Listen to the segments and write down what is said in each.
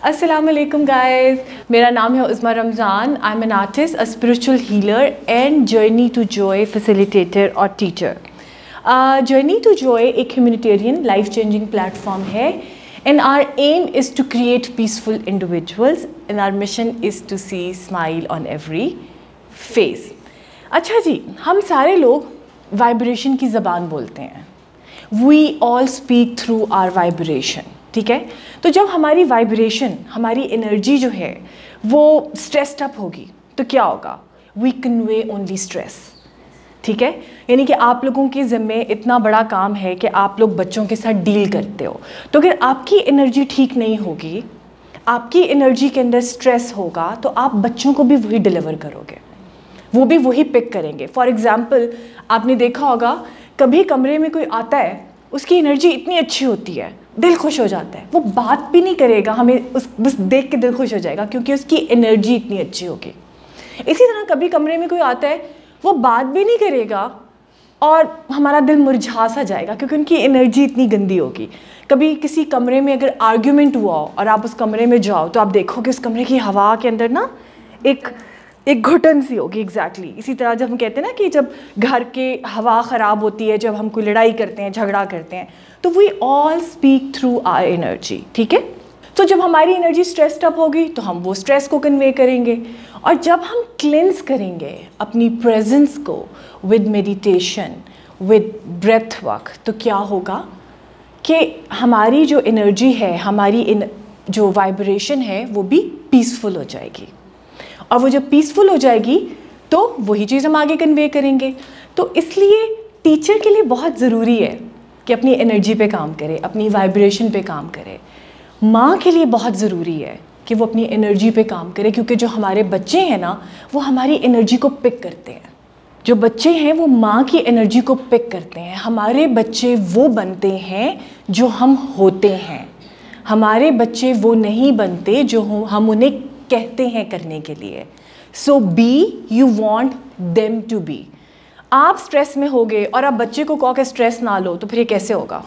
अस्सलाम वालेकुम गाइस, मेरा नाम है Uzma Ramzan. I am an artist, a spiritual healer and journey to joy facilitator और टीचर। जर्नी टू जॉय एक ह्यूमैनिटेरियन लाइफ चेंजिंग प्लेटफॉर्म है and our aim is to create peaceful individuals and our mission is to see smile on every face. अच्छा जी, हम सारे लोग vibration की ज़बान बोलते हैं। We all speak through our vibration, ठीक है। तो जब हमारी वाइब्रेशन, हमारी एनर्जी जो है वो स्ट्रेस्ड अप होगी तो क्या होगा? वी कन्वे ओनली स्ट्रेस, ठीक है। यानी कि आप लोगों के ज़िम्मे इतना बड़ा काम है कि आप लोग बच्चों के साथ डील करते हो, तो अगर आपकी एनर्जी ठीक नहीं होगी, आपकी एनर्जी के अंदर स्ट्रेस होगा, तो आप बच्चों को भी वही डिलीवर करोगे, वो भी वही पिक करेंगे। फॉर एग्ज़ाम्पल, आपने देखा होगा कभी कमरे में कोई आता है, उसकी एनर्जी इतनी अच्छी होती है, दिल खुश हो जाता है, वो बात भी नहीं करेगा, हमें बस देख के दिल खुश हो जाएगा क्योंकि उसकी एनर्जी इतनी अच्छी होगी। इसी तरह कभी कमरे में कोई आता है, वो बात भी नहीं करेगा और हमारा दिल मुरझा सा जाएगा क्योंकि उनकी एनर्जी इतनी गंदी होगी। कभी किसी कमरे में अगर आर्ग्यूमेंट हुआ हो और आप उस कमरे में जाओ तो आप देखोगे उस कमरे की हवा के अंदर ना एक घुटन सी होगी। एग्जैक्टली इसी तरह जब हम कहते हैं ना कि जब घर के हवा ख़राब होती है, जब हम कोई लड़ाई करते हैं, झगड़ा करते हैं, तो we all speak through our energy, ठीक है। तो जब हमारी एनर्जी स्ट्रेस्ड अप होगी तो हम वो स्ट्रेस को कन्वे करेंगे, और जब हम क्लेंस करेंगे अपनी प्रेजेंस को with meditation, with breath work, तो क्या होगा कि हमारी जो एनर्जी है, हमारी जो वाइब्रेशन है वो भी पीसफुल हो जाएगी, और वो जब पीसफुल हो जाएगी तो वही चीज़ हम आगे कन्वे करेंगे। तो इसलिए टीचर के लिए बहुत ज़रूरी है कि अपनी एनर्जी पे काम करे, अपनी वाइब्रेशन पे काम करे। माँ के लिए बहुत ज़रूरी है कि वो अपनी एनर्जी पे काम करे, क्योंकि जो हमारे बच्चे हैं ना, वो हमारी एनर्जी को पिक करते हैं। जो बच्चे हैं वो माँ की एनर्जी को पिक करते हैं। हमारे बच्चे वो बनते हैं जो हम होते हैं, हमारे बच्चे वो नहीं बनते जो हम उन्हें कहते हैं करने के लिए। So be you want them to be. आप स्ट्रेस में होगे और आप बच्चे को कहो कि स्ट्रेस ना लो, तो फिर ये कैसे होगा?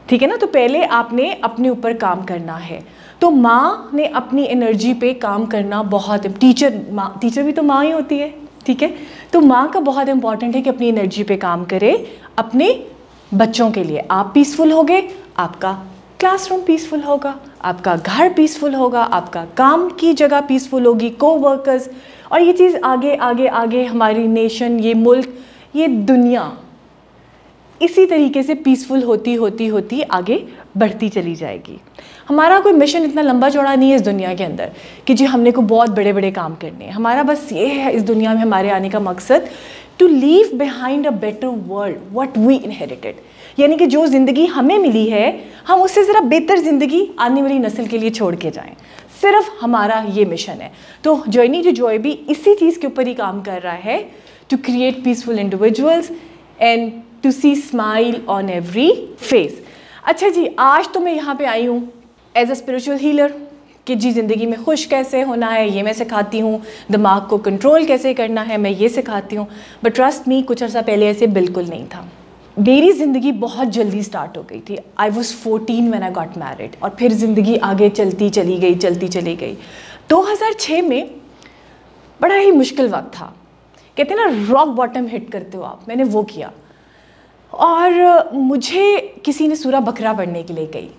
ठीक है ना। तो पहले आपने अपने ऊपर काम करना है। तो माँ ने अपनी एनर्जी पे काम करना बहुत, टीचर भी तो माँ ही होती है, ठीक है। तो माँ का बहुत इंपॉर्टेंट है कि अपनी एनर्जी पे काम करे अपने बच्चों के लिए। आप पीसफुल होगे, आपका क्लासरूम पीसफुल होगा, आपका घर पीसफुल होगा, आपका काम की जगह पीसफुल होगी, कोवर्कर्स, और ये चीज़ आगे आगे आगे हमारी नेशन, ये मुल्क, ये दुनिया इसी तरीके से पीसफुल होती होती होती आगे बढ़ती चली जाएगी। हमारा कोई मिशन इतना लंबा चौड़ा नहीं है इस दुनिया के अंदर कि जी हमने को बहुत बड़े बड़े काम करने हैं। हमारा बस ये है इस दुनिया में हमारे आने का मकसद, to leave behind a better world what we inherited. यानी कि जो ज़िंदगी हमें मिली है, हम उससे ज़रा बेहतर ज़िंदगी आने वाली नस्ल के लिए छोड़ के जाएं। सिर्फ हमारा ये मिशन है। तो जर्नी टू जॉय भी इसी चीज़ के ऊपर ही काम कर रहा है, to create peaceful individuals and to see smile on every face. अच्छा जी, आज तो मैं यहाँ पे आई हूँ एज अ स्पिरिचुअल हीलर कि जी ज़िंदगी में खुश कैसे होना है ये मैं सिखाती हूँ, दिमाग को कंट्रोल कैसे करना है मैं ये सिखाती हूँ। बट ट्रस्ट मी, कुछ अर्सा पहले ऐसे बिल्कुल नहीं था। मेरी ज़िंदगी बहुत जल्दी स्टार्ट हो गई थी। I was 14 when I got married, और फिर ज़िंदगी आगे चलती चली गई। 2006 में बड़ा ही मुश्किल वक्त था, कहते हैं ना रॉक बॉटम हिट करते हो आप, मैंने वो किया। और मुझे किसी ने सूरा बकरा पढ़ने के लिए कही,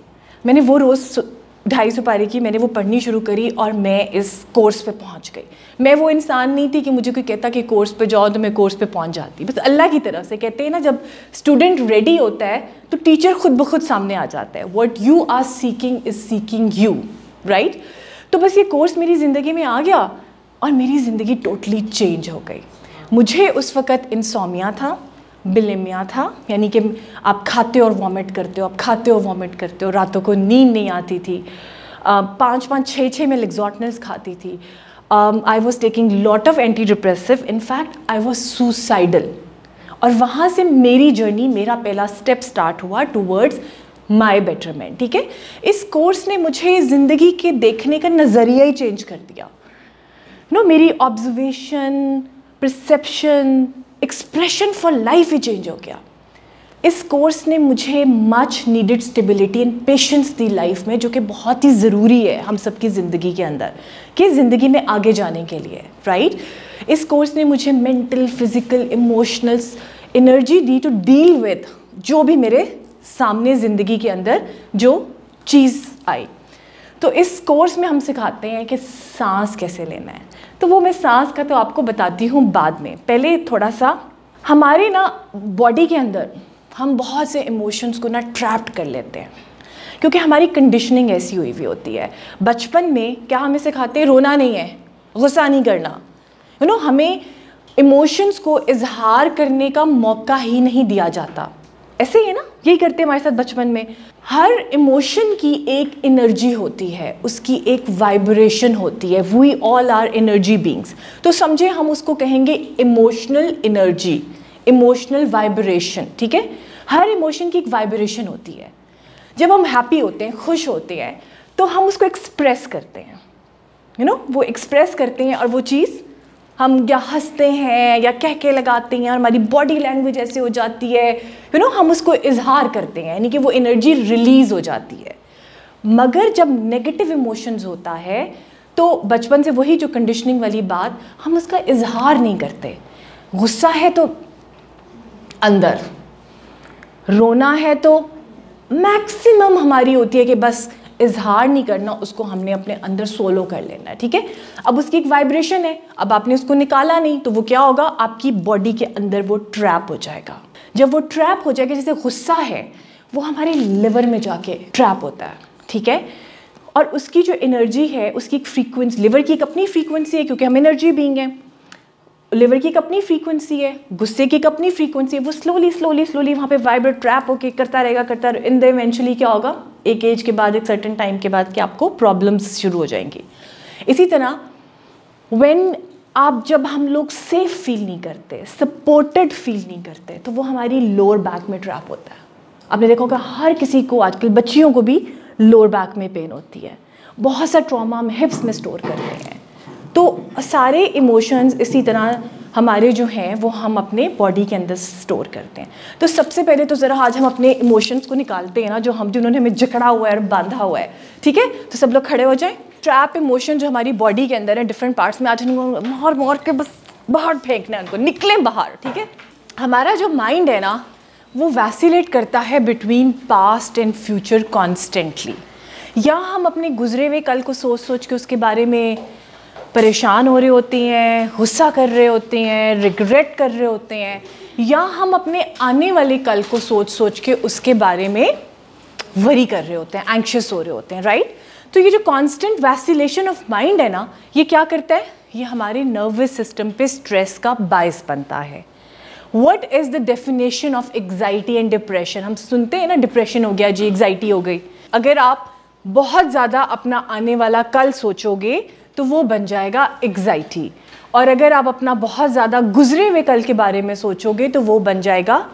मैंने वो रोज़ 250 सुपारी की, मैंने वो पढ़नी शुरू करी और मैं इस कोर्स पे पहुंच गई। मैं वो इंसान नहीं थी कि मुझे कोई कहता कि कोर्स पे जाओ तो मैं कोर्स पे पहुंच जाती। बस अल्लाह की तरफ से, कहते हैं ना जब स्टूडेंट रेडी होता है तो टीचर खुद ब खुद सामने आ जाता है। What you are seeking is seeking you, right. तो बस ये कोर्स मेरी ज़िंदगी में आ गया और मेरी ज़िंदगी टोटली चेंज हो गई। मुझे उस वक़्त इंसोमिया था, बिलेमिया था, यानी कि आप खाते और वॉमिट करते हो, आप खाते और वॉमिट करते हो, रातों को नींद नहीं आती थी। 5-5, 6-6 में लेक्सोटनल्स खाती थी। I was taking lot of anti depressive, in fact I was suicidal. और वहाँ से मेरी जर्नी, मेरा पहला स्टेप स्टार्ट हुआ टूवर्ड्स माई बेटरमेंट, ठीक है। इस कोर्स ने मुझे ज़िंदगी के देखने का नज़रिया ही चेंज कर दिया। मेरी observation, perception, expression for life he change हो गया। इस कोर्स ने मुझे much needed stability and patience the life में, जो कि बहुत ही ज़रूरी है हम सबकी ज़िंदगी के अंदर, कि ज़िंदगी में आगे जाने के लिए, राइट। इस कोर्स ने मुझे मेंटल, फिज़िकल, इमोशनल एनर्जी दी टू डील विद जो भी मेरे सामने ज़िंदगी के अंदर जो चीज़ आई। तो इस कोर्स में हम सिखाते हैं कि सांस कैसे लेना है। तो वो मैं सांस का तो आपको बताती हूँ बाद में, पहले थोड़ा सा हमारे ना बॉडी के अंदर हम बहुत से इमोशंस को ना ट्रैप्ड कर लेते हैं, क्योंकि हमारी कंडीशनिंग ऐसी हुई हुई होती है। बचपन में क्या हमें सिखाते हैं, रोना नहीं है, गुस्सा नहीं करना, हमें इमोशंस को इजहार करने का मौका ही नहीं दिया जाता। ऐसे ही है ना, यही करते हैं हमारे साथ बचपन में। हर इमोशन की एक एनर्जी होती है, उसकी एक वाइब्रेशन होती है। We all are energy beings. तो समझे हम उसको कहेंगे इमोशनल एनर्जी, इमोशनल वाइब्रेशन, ठीक है। हर इमोशन की एक वाइब्रेशन होती है। जब हम हैप्पी होते हैं, खुश होते हैं, तो हम उसको एक्सप्रेस करते हैं, वो एक्सप्रेस करते हैं, और वो चीज़ हम या हंसते हैं या कह के लगाते हैं, और हमारी बॉडी लैंग्वेज ऐसे हो जाती है, हम उसको इजहार करते हैं, यानी कि वो एनर्जी रिलीज हो जाती है। मगर जब नेगेटिव इमोशंस होता है, तो बचपन से वही जो कंडीशनिंग वाली बात, हम उसका इजहार नहीं करते। गुस्सा है तो अंदर, रोना है तो मैक्सिमम हमारी होती है कि बस इजहार नहीं करना, उसको हमने अपने अंदर सोलो कर लेना है, ठीक है। अब उसकी एक वाइब्रेशन है, अब आपने उसको निकाला नहीं, तो वो क्या होगा, आपकी बॉडी के अंदर वो ट्रैप हो जाएगा। जब वो ट्रैप हो जाएगा, जैसे गुस्सा है, वो हमारे लिवर में जाके ट्रैप होता है, ठीक है। और उसकी जो एनर्जी है, उसकी एक फ्रीक्वेंसी, लिवर की एक अपनी फ्रीक्वेंसी है, क्योंकि हम एनर्जी बीइंग है। लिवर की एक अपनी फ्रीक्वेंसी है, गुस्से की एक अपनी फ्रीक्वेंसी है। वो स्लोली स्लोली स्लोली वहाँ पे वाइब्रेट ट्रैप होके करता रहेगा, इन द इवेंचुअली क्या होगा, एक एज के बाद, एक सर्टेन टाइम के बाद कि आपको प्रॉब्लम्स शुरू हो जाएंगी। इसी तरह जब हम लोग सेफ फील नहीं करते, सपोर्टेड फील नहीं करते, तो वो हमारी लोअर बैक में ट्रैप होता है। आपने देखा होगा हर किसी को, आजकल बच्चियों को भी लोअर बैक में पेन होती है। बहुत सा ट्रॉमा हम हिप्स में स्टोर करते हैं। तो सारे इमोशंस इसी तरह हमारे जो हैं वो हम अपने बॉडी के अंदर स्टोर करते हैं। तो सबसे पहले तो ज़रा आज हम अपने इमोशंस को निकालते हैं ना, जिन्होंने हमें जकड़ा हुआ है और बांधा हुआ है, ठीक है। तो सब लोग खड़े हो जाएं। ट्रैप इमोशन जो हमारी बॉडी के अंदर है, डिफरेंट पार्ट्स में, आज उनको मार मार के बस बाहर फेंकना है, उनको निकले बाहर, ठीक है। हमारा जो माइंड है ना, वो वैसिलेट करता है between past and future constantly. या हम अपने गुजरे हुए कल को सोच सोच के उसके बारे में परेशान हो रहे होते हैं, गुस्सा कर रहे होते हैं, रिग्रेट कर रहे होते हैं, या हम अपने आने वाले कल को सोच सोच के उसके बारे में वरी कर रहे होते हैं, एंग्शियस हो रहे होते हैं, राइट। तो ये जो कांस्टेंट वैसिलेशन ऑफ माइंड है ना, ये क्या करता है, ये हमारे नर्वस सिस्टम पे स्ट्रेस का बायस बनता है। What is the definition of anxiety and depression. हम सुनते हैं ना, डिप्रेशन हो गया जी, एग्जाइटी हो गई। अगर आप बहुत ज़्यादा अपना आने वाला कल सोचोगे तो वो बन जाएगा एग्जाइटी, और अगर आप अपना बहुत ज़्यादा गुजरे हुए कल के बारे में सोचोगे तो वो बन जाएगा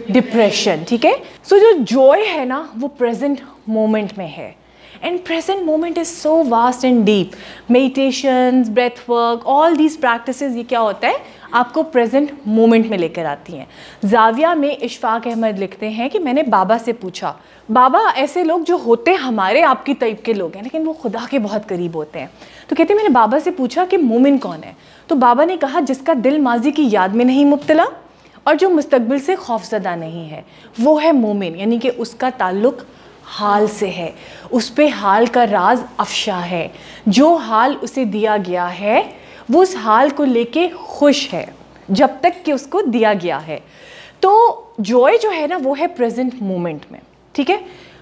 डिप्रेशन, ठीक है। सो जो जॉय है ना, वो प्रेजेंट मोमेंट में है, and present moment is so vast and deep. Meditations, breath work, all these practices, ये क्या होता है, आपको प्रेजेंट मोमेंट में लेकर आती हैं। जाविया में इशफाक अहमद लिखते हैं कि मैंने बाबा से पूछा, बाबा ऐसे लोग जो होते हमारे आपकी टाइप के लोग हैं, लेकिन वो खुदा के बहुत करीब होते हैं, तो कहते मैंने बाबा से पूछा कि मोमिन कौन है। तो बाबा ने कहा, जिसका दिल माजी की याद में नहीं मुब्तला और जो मुस्तकबिल से खौफजदा नहीं है, वो है मोमिन। यानी कि उसका ताल्लुक़ हाल से है, उस पे हाल का राज अफशा है, जो हाल उसे दिया गया है वो उस हाल को लेके खुश है जब तक कि उसको दिया गया है। तो जॉय जो है ना, वो है प्रेजेंट मोमेंट में, ठीक है।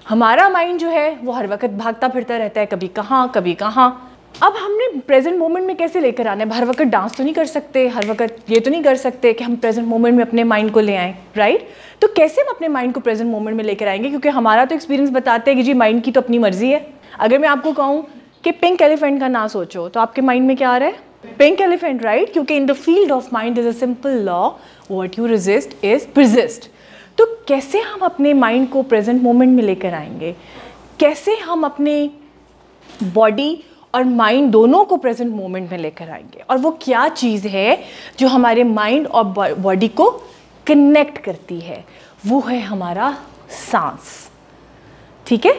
हमारा माइंड जो है वो हर वक्त भागता फिरता रहता है, कभी कहाँ कभी कहाँ। अब हमने प्रेजेंट मोमेंट में कैसे लेकर आना है, हर वक्त डांस तो नहीं कर सकते, हर वक्त ये तो नहीं कर सकते कि हम प्रेजेंट मोमेंट में अपने माइंड को ले आएँ, राइट। तो कैसे हम अपने माइंड को प्रेजेंट मोमेंट में लेकर आएंगे, क्योंकि हमारा तो एक्सपीरियंस बताते हैं कि जी माइंड की तो अपनी मर्जी है। अगर मैं आपको कहूँ कि पिंक एलिफेंट का ना सोचो, तो आपके माइंड में क्या आ रहा है, पिंक एलिफेंट, राइट। क्योंकि in the field of mind is a simple law, what you resist is persist. तो कैसे हम अपने माइंड को प्रेजेंट मोमेंट में लेकर आएंगे, कैसे हम अपने बॉडी और माइंड दोनों को प्रेजेंट मोमेंट में लेकर आएंगे, और वो क्या चीज़ है जो हमारे माइंड और बॉडी को कनेक्ट करती है, वो है हमारा सांस। ठीक है,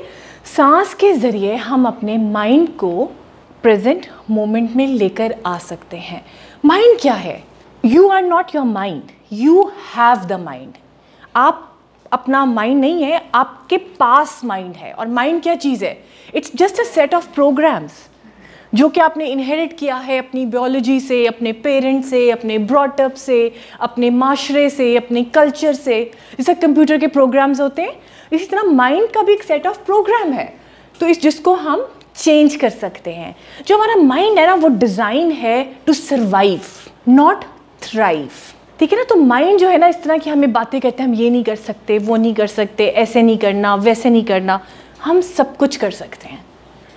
सांस के ज़रिए हम अपने माइंड को प्रेजेंट मोमेंट में लेकर आ सकते हैं। माइंड क्या है? You are not your mind, you have the mind. आप अपना माइंड नहीं है, आपके पास माइंड है। और माइंड क्या चीज़ है? It's just a set of programs जो कि आपने इनहेरिट किया है अपनी बायोलॉजी से, अपने पेरेंट्स से, अपने ब्रॉटअप से, अपने माशरे से, अपने कल्चर से। जैसे कंप्यूटर के प्रोग्राम्स होते हैं, इसी तरह माइंड का भी एक सेट ऑफ प्रोग्राम है, तो इस जिसको हम चेंज कर सकते हैं। जो हमारा माइंड है ना, वो डिज़ाइन है टू सर्वाइव, नॉट थ्राइव। ठीक है ना? तो माइंड जो है ना, इस तरह की हमें बातें कहते हैं, हम ये नहीं कर सकते, वो नहीं कर सकते, ऐसे नहीं करना, वैसे नहीं करना। हम सब कुछ कर सकते हैं।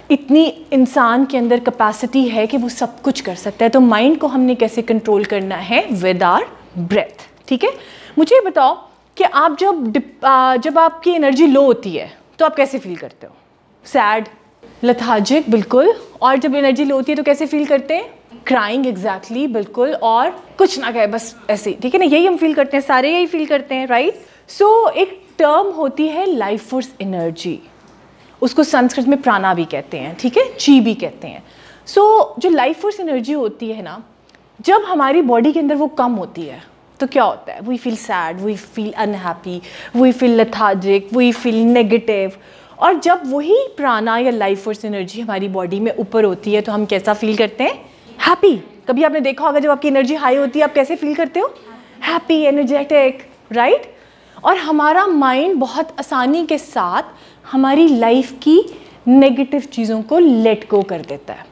इतनी इंसान के अंदर कैपेसिटी है कि वो सब कुछ कर सकता है। तो माइंड को हमने कैसे कंट्रोल करना है? With our breath. ठीक है, मुझे ये बताओ कि आप जब आपकी एनर्जी लो होती है तो आप कैसे फील करते हो? सैड, लेथार्जिक, बिल्कुल। और जब एनर्जी लो होती है तो कैसे फील करते हैं? क्राइंग, एग्जैक्टली, बिल्कुल। और कुछ ना कहे, बस ऐसे। ठीक है ना, यही हम फील करते हैं, सारे यही फील करते हैं, राइट? सो एक टर्म होती है लाइफ फोर्स एनर्जी, उसको संस्कृत में प्राणा भी कहते हैं, ठीक है, ची भी कहते हैं। सो जो लाइफ फोर्स एनर्जी होती है ना, जब हमारी बॉडी के अंदर वो कम होती है तो क्या होता है? We feel sad, we feel unhappy, we feel lethargic, we feel negative. और जब वही प्राणा या लाइफ फोर्स एनर्जी हमारी बॉडी में ऊपर होती है तो हम कैसा फील करते हैं? हैप्पी। कभी आपने देखा होगा, जब आपकी एनर्जी हाई होती है आप कैसे फील करते हो? Happy, energetic, right? और हमारा माइंड बहुत आसानी के साथ हमारी लाइफ की नेगेटिव चीज़ों को लेट गो कर देता है।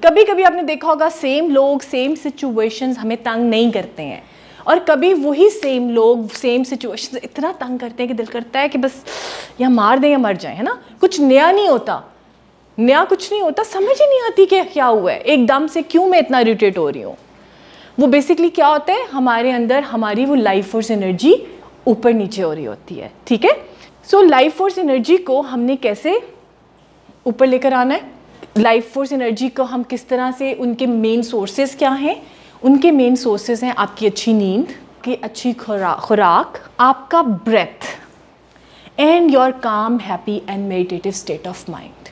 कभी कभी आपने देखा होगा, सेम लोग, सेम सिचुएशंस हमें तंग नहीं करते हैं, और कभी वही सेम लोग, सेम सिचुएशंस इतना तंग करते हैं कि दिल करता है कि बस या मार दें या मर जाएं, है ना? कुछ नया नहीं होता, नया कुछ नहीं होता, समझ ही नहीं आती कि क्या हुआ है एकदम से, क्यों मैं इतना इरिटेट हो रही हूँ। वो बेसिकली क्या होता है, हमारे अंदर हमारी वो लाइफ फोर्स एनर्जी ऊपर नीचे हो रही होती है। ठीक है, सो लाइफ फोर्स एनर्जी को हमने कैसे ऊपर लेकर आना है? लाइफ फोर्स एनर्जी को हम किस तरह से, उनके मेन सोर्सेज क्या हैं? उनके मेन सोर्सेज हैं आपकी अच्छी नींद, की अच्छी खुराक, आपका ब्रेथ, एंड योर काम, happy and meditative state of mind.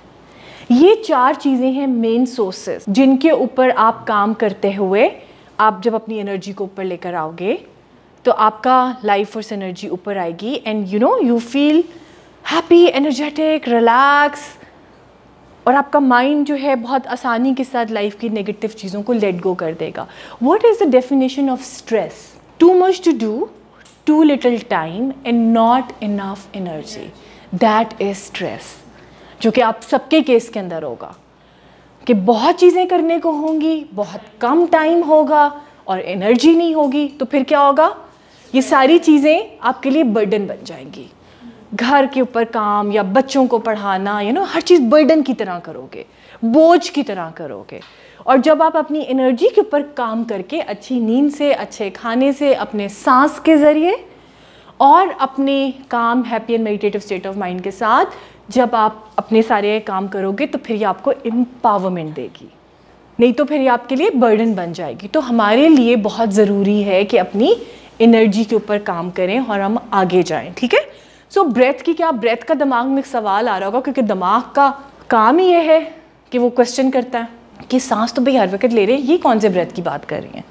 ये 4 चीज़ें हैं मेन सोर्सेज, जिनके ऊपर आप काम करते हुए आप जब अपनी एनर्जी को ऊपर लेकर आओगे तो आपका लाइफ फोर्स एनर्जी ऊपर आएगी, and you feel happy, energetic, relax. और आपका माइंड जो है बहुत आसानी के साथ लाइफ की नेगेटिव चीज़ों को लेट गो कर देगा। What is the definition of stress? Too much to do, too little time and not enough energy, that is stress. जो कि आप सबके केस के अंदर होगा कि बहुत चीज़ें करने को होंगी, बहुत कम टाइम होगा और एनर्जी नहीं होगी, तो फिर क्या होगा? ये सारी चीज़ें आपके लिए बर्डन बन जाएंगी। घर के ऊपर काम या बच्चों को पढ़ाना, हर चीज़ बर्डन की तरह करोगे, बोझ की तरह करोगे। और जब आप अपनी एनर्जी के ऊपर काम करके अच्छी नींद से, अच्छे खाने से, अपने सांस के ज़रिए और अपने काम, happy and meditative state of mind के साथ जब आप अपने सारे काम करोगे तो फिर ये आपको एम्पावरमेंट देगी, नहीं तो फिर ये आपके लिए बर्डन बन जाएगी। तो हमारे लिए बहुत ज़रूरी है कि अपनी एनर्जी के ऊपर काम करें और हम आगे जाएं। ठीक है, सो ब्रेथ की क्या, ब्रेथ का दिमाग में सवाल आ रहा होगा, क्योंकि दिमाग का काम ही ये है कि वो क्वेश्चन करता है कि सांस तो भाई हर वक्त ले रहे हैं, ये कौन से ब्रेथ की बात कर रही हैं?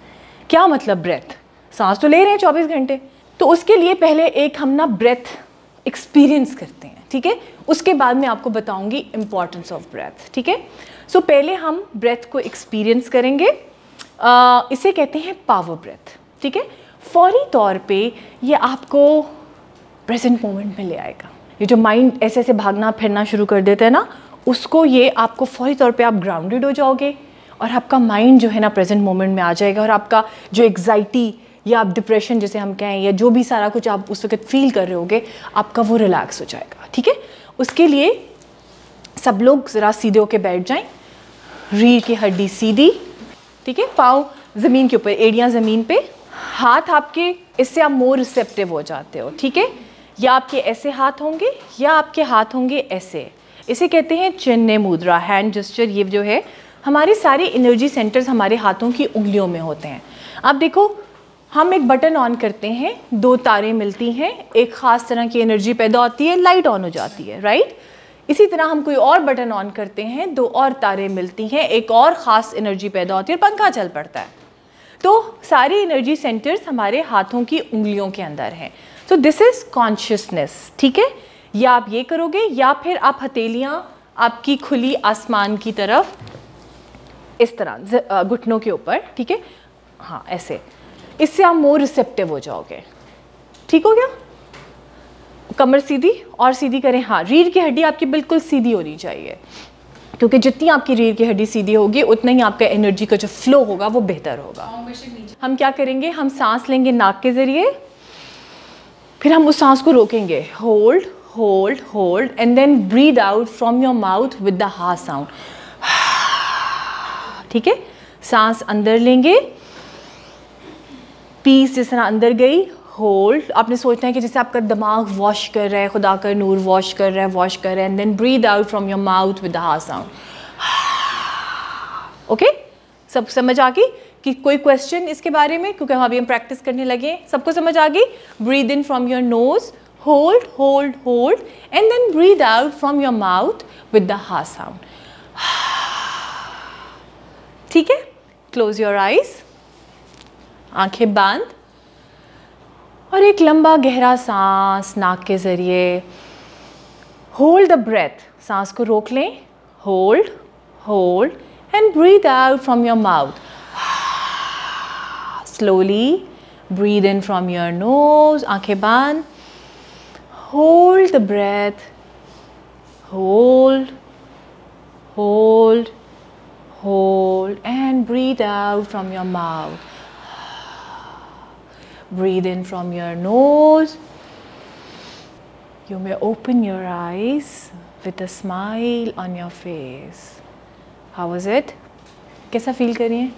क्या मतलब ब्रेथ? सांस तो ले रहे हैं 24 घंटे। तो उसके लिए पहले एक हम ना ब्रेथ एक्सपीरियंस करते हैं, ठीक है? उसके बाद मैं आपको बताऊंगी इम्पॉर्टेंस ऑफ ब्रेथ। ठीक है, सो पहले हम ब्रेथ को एक्सपीरियंस करेंगे। इसे कहते हैं पावर ब्रेथ। ठीक है, फौरी तौर पे ये आपको प्रेजेंट मोमेंट में ले आएगा। ये जो माइंड ऐसे ऐसे भागना फिरना शुरू कर देता है ना, उसको ये आपको फौरी तौर पे आप ग्राउंडेड हो जाओगे और आपका माइंड जो है ना प्रेजेंट मोमेंट में आ जाएगा, और आपका जो एग्जाइटी या आप डिप्रेशन जैसे हम कहें, या जो भी सारा कुछ आप उस वक्त फील कर रहे होगे, आपका वो रिलैक्स हो जाएगा। ठीक है, उसके लिए सब लोग ज़रा सीधे होके बैठ जाएं, रीढ़ की हड्डी सीधी, ठीक है, पाँव ज़मीन के ऊपर, एड़ियाँ ज़मीन पे, हाथ आपके, इससे आप मोर रिसेप्टिव हो जाते हो। ठीक है, या आपके ऐसे हाथ होंगे या आपके हाथ होंगे ऐसे, इसे कहते हैं चिन्ह मुद्रा, हैंड जेस्चर। ये जो है हमारे सारे एनर्जी सेंटर्स हमारे हाथों की उंगलियों में होते हैं। आप देखो, हम एक बटन ऑन करते हैं, 2 तारें मिलती हैं, एक ख़ास तरह की एनर्जी पैदा होती है, लाइट ऑन हो जाती है, राइट। इसी तरह हम कोई और बटन ऑन करते हैं, 2 और तारें मिलती हैं, एक और ख़ास एनर्जी पैदा होती है और पंखा चल पड़ता है। तो सारी एनर्जी सेंटर्स हमारे हाथों की उंगलियों के अंदर हैं। सो दिस इज़ कॉन्शियसनेस, ठीक है। या आप ये करोगे या फिर आप हथेलियाँ आपकी खुली आसमान की तरफ इस तरह घुटनों के ऊपर, ठीक है, हाँ ऐसे, इससे आप मोर रिसेप्टिव हो जाओगे। ठीक हो गया। कमर सीधी और सीधी करें, हाँ रीढ़ की हड्डी आपकी बिल्कुल सीधी होनी चाहिए, क्योंकि जितनी आपकी रीढ़ की हड्डी सीधी होगी उतना ही आपका एनर्जी का जो फ्लो होगा वो बेहतर होगा। हम क्या करेंगे, हम सांस लेंगे नाक के ज़रिए, फिर हम उस सांस को रोकेंगे, hold hold hold, and then breathe out from your mouth with the ha sound. ठीक है, सांस अंदर लेंगे, पीस जिस तरह अंदर गई, होल्ड। आपने सोचना है कि जैसे आपका दिमाग वॉश कर रहा है, खुदा का नूर वॉश कर रहा है, वॉश कर रहा है, and then breathe out from your mouth with the ha sound. Okay, सब समझ आ गई कि कोई क्वेश्चन इसके बारे में, क्योंकि हम अभी प्रैक्टिस करने लगे, सबको समझ आ गई। Breathe in from your nose, hold hold hold, and then breathe out from your mouth with the ha sound. ठीक है, क्लोज योर आईज, आंखें बांध और एक लंबा गहरा सांस नाक के ज़रिए, होल्ड द ब्रेथ, सांस को रोक लें, hold hold and breathe out from your mouth. Slowly breathe in from your nose, आंखें बांध, hold the breath, hold hold hold and breathe out from your mouth. Breathe in from your nose. You may open your eyes with a smile on your face. How was it? कैसा feel कर रही हैं?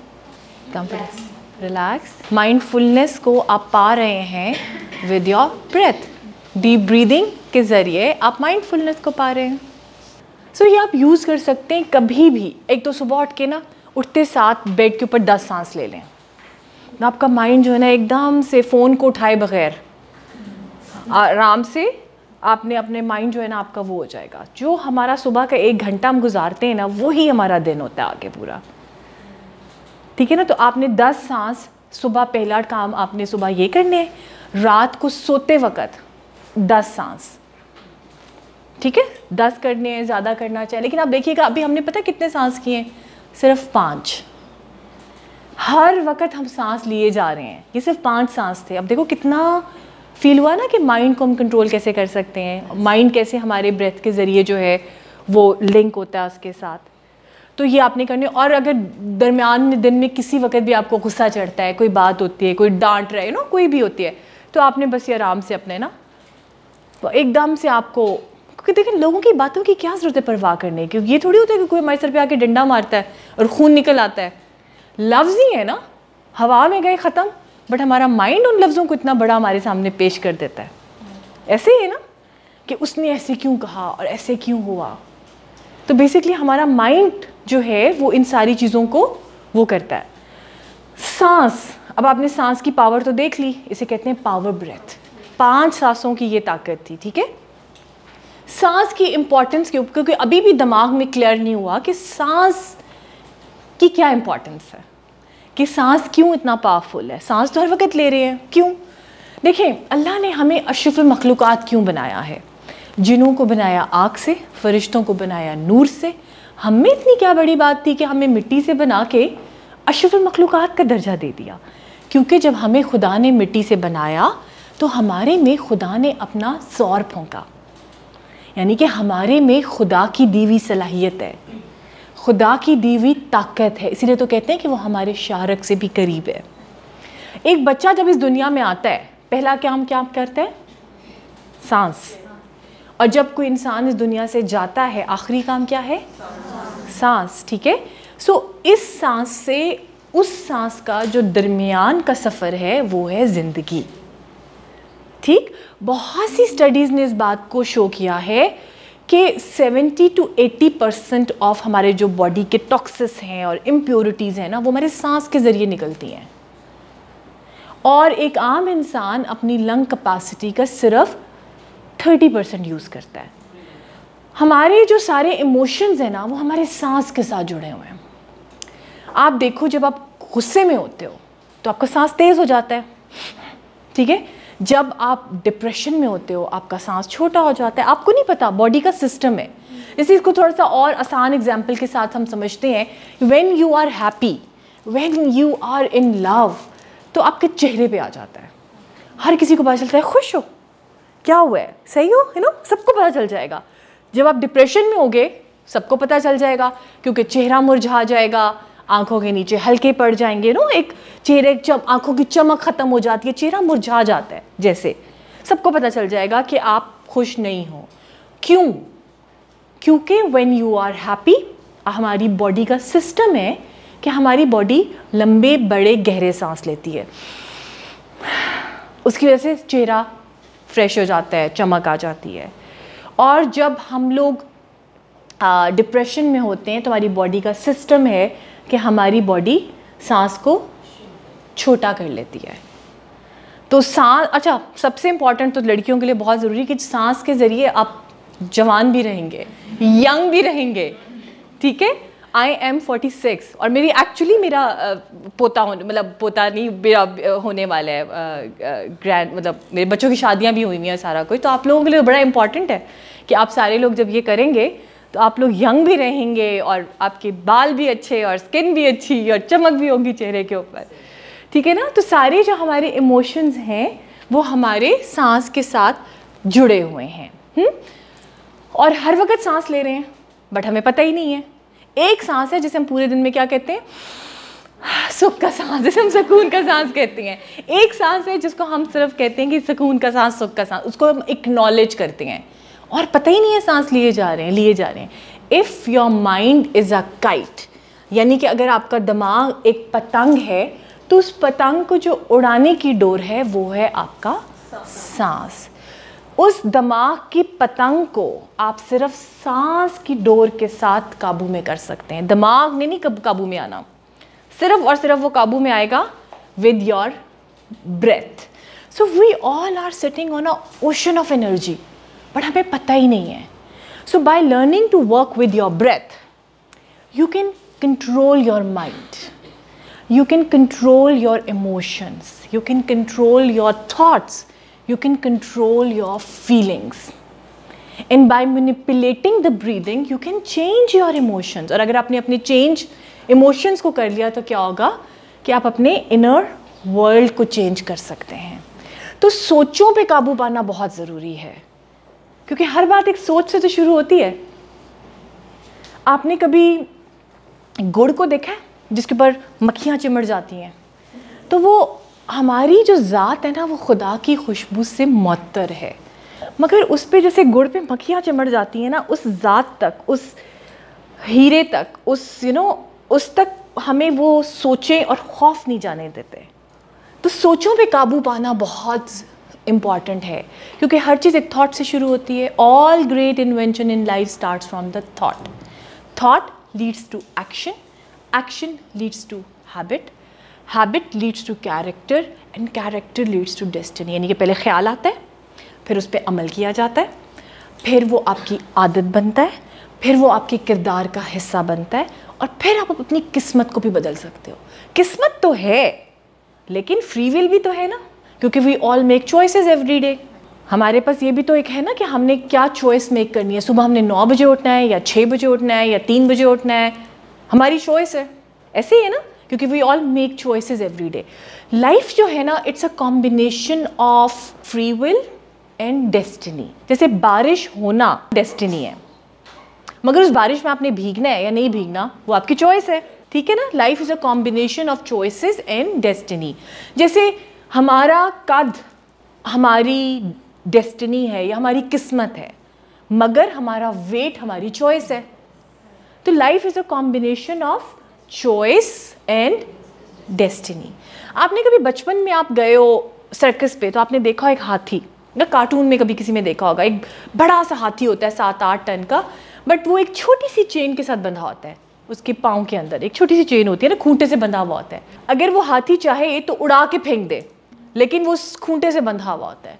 Confidence, relax. Mindfulness को आप पा रहे हैं with your breath. Deep breathing के ज़रिए आप mindfulness को पा रहे हैं। So ये आप यूज़ कर सकते हैं कभी भी। एक तो सुबह उठ के ना, उठते साथ बेड के ऊपर 10 सांस ले लें, आपका माइंड जो है ना एकदम से फ़ोन को उठाए बगैर आराम से आपने अपने माइंड जो है ना आपका वो हो जाएगा। जो हमारा सुबह का 1 घंटा हम गुजारते हैं ना, वही हमारा दिन होता है आगे पूरा। ठीक है ना। तो आपने 10 सांस सुबह, पहला काम आपने सुबह ये करने हैं, रात को सोते वक्त 10 सांस। ठीक है, 10 करने हैं, ज़्यादा करना चाहिए, लेकिन आप देखिएगा अभी हमने पता कितने सांस किए हैं, सिर्फ 5। हर वक्त हम सांस लिए जा रहे हैं, ये सिर्फ 5 सांस थे। अब देखो कितना फील हुआ ना कि माइंड को हम कंट्रोल कैसे कर सकते हैं, माइंड कैसे हमारे ब्रेथ के ज़रिए जो है वो लिंक होता है उसके साथ। तो ये आपने करने। और अगर दरमियान में दिन में किसी वक्त भी आपको गुस्सा चढ़ता है, कोई बात होती है, कोई डांट रहा है ना, कोई भी होती है, तो आपने बस ये आराम से अपने ना तो एकदम से आपको, क्योंकि देखिए लोगों की बातों की क्या ज़रूरत है परवाह करने की। ये थोड़ी होता है कि कोई हमारे सर पे आके डंडा मारता है और खून निकल आता है। लफ्ज़ ही है ना, हवा में गए ख़त्म, बट हमारा माइंड उन लफ्ज़ों को इतना बड़ा हमारे सामने पेश कर देता है। ऐसे ही है ना कि उसने ऐसे क्यों कहा और ऐसे क्यों हुआ। तो बेसिकली हमारा माइंड जो है वो इन सारी चीज़ों को वो करता है। सांस, अब आपने सांस की पावर तो देख ली, इसे कहते हैं पावर ब्रेथ। 5 सांसों की ये ताकत थी। ठीक है, सांस की इंपॉर्टेंस के ऊपर, क्योंकि अभी भी दिमाग में क्लियर नहीं हुआ कि सांस की क्या इंपॉर्टेंस है, कि सांस क्यों इतना पावरफुल है। सांस तो हर वक्त ले रहे हैं, क्यों? देखें, अल्लाह ने हमें अशरफुल मखलूक़ात क्यों बनाया है। जिन्हों को बनाया आग से, फरिश्तों को बनाया नूर से। हमें इतनी क्या बड़ी बात थी कि हमें मिट्टी से बना के अशरफुल मखलूक़ात का दर्जा दे दिया। क्योंकि जब हमें खुदा ने मिट्टी से बनाया तो हमारे में खुदा ने अपना ज़ौर फूंका, यानी कि हमारे में खुदा की दी हुई सलाहियत है, खुदा की दी हुई ताकत है। इसीलिए तो कहते हैं कि वो हमारे शारक से भी करीब है। एक बच्चा जब इस दुनिया में आता है, पहला काम क्या करता है? सांस। और जब कोई इंसान इस दुनिया से जाता है, आखिरी काम क्या है? सांस। ठीक है, सो इस सांस से उस सांस का जो दरमियान का सफ़र है वो है ज़िंदगी। ठीक, बहुत सी स्टडीज़ ने इस बात को शो किया है कि 70 to 80% ऑफ हमारे जो बॉडी के टॉक्सिस हैं और इम्प्योरिटीज़ हैं ना, वो हमारे सांस के ज़रिए निकलती हैं। और एक आम इंसान अपनी लंग कैपेसिटी का सिर्फ 30% यूज़ करता है। हमारे जो सारे इमोशंस हैं ना, वो हमारे सांस के साथ जुड़े हुए हैं। आप देखो, जब आप गुस्से में होते हो तो आपका सांस तेज़ हो जाता है, ठीक है। जब आप डिप्रेशन में होते हो आपका सांस छोटा हो जाता है। आपको नहीं पता, बॉडी का सिस्टम है। इसी को थोड़ा सा और आसान एग्जाम्पल के साथ हम समझते हैं। When you are happy, when you are in love, तो आपके चेहरे पे आ जाता है। हर किसी को पता चलता है खुश हो, क्या हुआ है, सही हो, है ना, सबको पता चल जाएगा। जब आप डिप्रेशन में होगे सबको पता चल जाएगा, क्योंकि चेहरा मुरझा जाएगा, आंखों के नीचे हल्के पड़ जाएंगे, नो, एक चेहरे आंखों की चमक खत्म हो जाती है, चेहरा मुरझा जाता है, जैसे सबको पता चल जाएगा कि आप खुश नहीं हो। क्यों? क्योंकि व्हेन यू आर हैप्पी, हमारी बॉडी का सिस्टम है कि हमारी बॉडी लंबे बड़े गहरे सांस लेती है, उसकी वजह से चेहरा फ्रेश हो जाता है, चमक आ जाती है। और जब हम लोग डिप्रेशन में होते हैं तो हमारी बॉडी का सिस्टम है कि हमारी बॉडी सांस को छोटा कर लेती है। तो सांस, अच्छा, सबसे इम्पॉर्टेंट तो लड़कियों के लिए बहुत ज़रूरी है कि सांस के ज़रिए आप जवान भी रहेंगे, यंग भी रहेंगे, ठीक है। आई एम 46 और मेरा पोता मतलब पोता नहीं, मेरा होने वाला है ग्रैंड, मतलब मेरे बच्चों की शादियां भी हुई हैं सारा कुछ। तो आप लोगों के लिए बड़ा इंपॉर्टेंट है कि आप सारे लोग जब ये करेंगे तो आप लोग यंग भी रहेंगे और आपके बाल भी अच्छे और स्किन भी अच्छी और चमक भी होगी चेहरे के ऊपर, ठीक है ना। तो सारे जो हमारे इमोशंस हैं वो हमारे सांस के साथ जुड़े हुए हैं। और हर वक्त सांस ले रहे हैं बट हमें पता ही नहीं है। एक सांस है जिसे हम पूरे दिन में क्या कहते हैं, सुख का सांस, जिसे हम सुकून का सांस कहते हैं। एक सांस है जिसको हम सिर्फ कहते हैं कि सुकून का सांस, सुख का सांस, उसको हम एक्नॉलेज करते हैं और पता ही नहीं है सांस लिए जा रहे हैं। If your mind is a kite, यानी कि अगर आपका दिमाग एक पतंग है तो उस पतंग को जो उड़ाने की डोर है वो है आपका सांस। उस दिमाग की पतंग को आप सिर्फ सांस की डोर के साथ काबू में कर सकते हैं। दिमाग ने नहीं कब काबू में आना, सिर्फ और सिर्फ वो काबू में आएगा with your breath. So we all are sitting on a ocean of energy, but हमें पता ही नहीं है। So by learning to work with your breath, you can control your mind, you can control your emotions, you can control your thoughts, you can control your feelings, and by manipulating the breathing you can change your emotions। और अगर आपने अपने change emotions को कर लिया तो क्या होगा कि आप अपने इनर वर्ल्ड को चेंज कर सकते हैं। तो सोचों पे काबू पाना बहुत ज़रूरी है, क्योंकि हर बात एक सोच से तो शुरू होती है। आपने कभी गुड़ को देखा है जिसके ऊपर मक्खियाँ चिमड़ जाती हैं? तो वो हमारी जो ज़ात है ना, वो खुदा की खुशबू से मुअत्तर है, मगर उस पर जैसे गुड़ पे मक्खियाँ चिमड़ जाती हैं ना, उस ज़ात तक, उस हीरे तक, उस उस तक हमें वो सोचें और खौफ नहीं जाने देते। तो सोचों पे काबू पाना बहुत इम्पॉर्टेंट है, क्योंकि हर चीज़ एक थॉट से शुरू होती है। All great invention in life starts from the thought. Thought leads to action, action leads to habit, habit leads to character and character leads to destiny। यानी कि पहले ख्याल आता है, फिर उस पर अमल किया जाता है, फिर वो आपकी आदत बनता है, फिर वो आपके किरदार का हिस्सा बनता है, और फिर आप अपनी किस्मत को भी बदल सकते हो। किस्मत तो है लेकिन फ्री विल भी तो है ना, क्योंकि we all make choices every day. हमारे पास ये भी तो एक है ना कि हमने क्या चॉइस मेक करनी है। सुबह हमने 9 बजे उठना है या 6 बजे उठना है या 3 बजे उठना है, हमारी चॉइस है। ऐसे ही है ना, क्योंकि we all make choices every day. Life जो है ना, it's a combination of free will and destiny. जैसे बारिश होना डेस्टिनी है, मगर उस बारिश में आपने भीगना है या नहीं भीगना वो आपकी चॉइस है, ठीक है ना। Life is a combination of choices and destiny. जैसे हमारा कद हमारी डेस्टिनी है या हमारी किस्मत है, मगर हमारा वेट हमारी चॉइस है। तो life is a combination of choice and destiny. आपने कभी बचपन में आप गए हो सर्कस पे तो आपने देखा एक हाथी, ना कार्टून में कभी किसी में देखा होगा, एक बड़ा सा हाथी होता है 7-8 टन का, बट वो एक छोटी सी चेन के साथ बंधा होता है। उसके पाँव के अंदर एक छोटी सी चेन होती है ना, खूंटे से बंधा हुआ होता है। अगर वो हाथी चाहे तो उड़ा के फेंक दे, लेकिन वो खूंटे से बंधा हुआ होता है,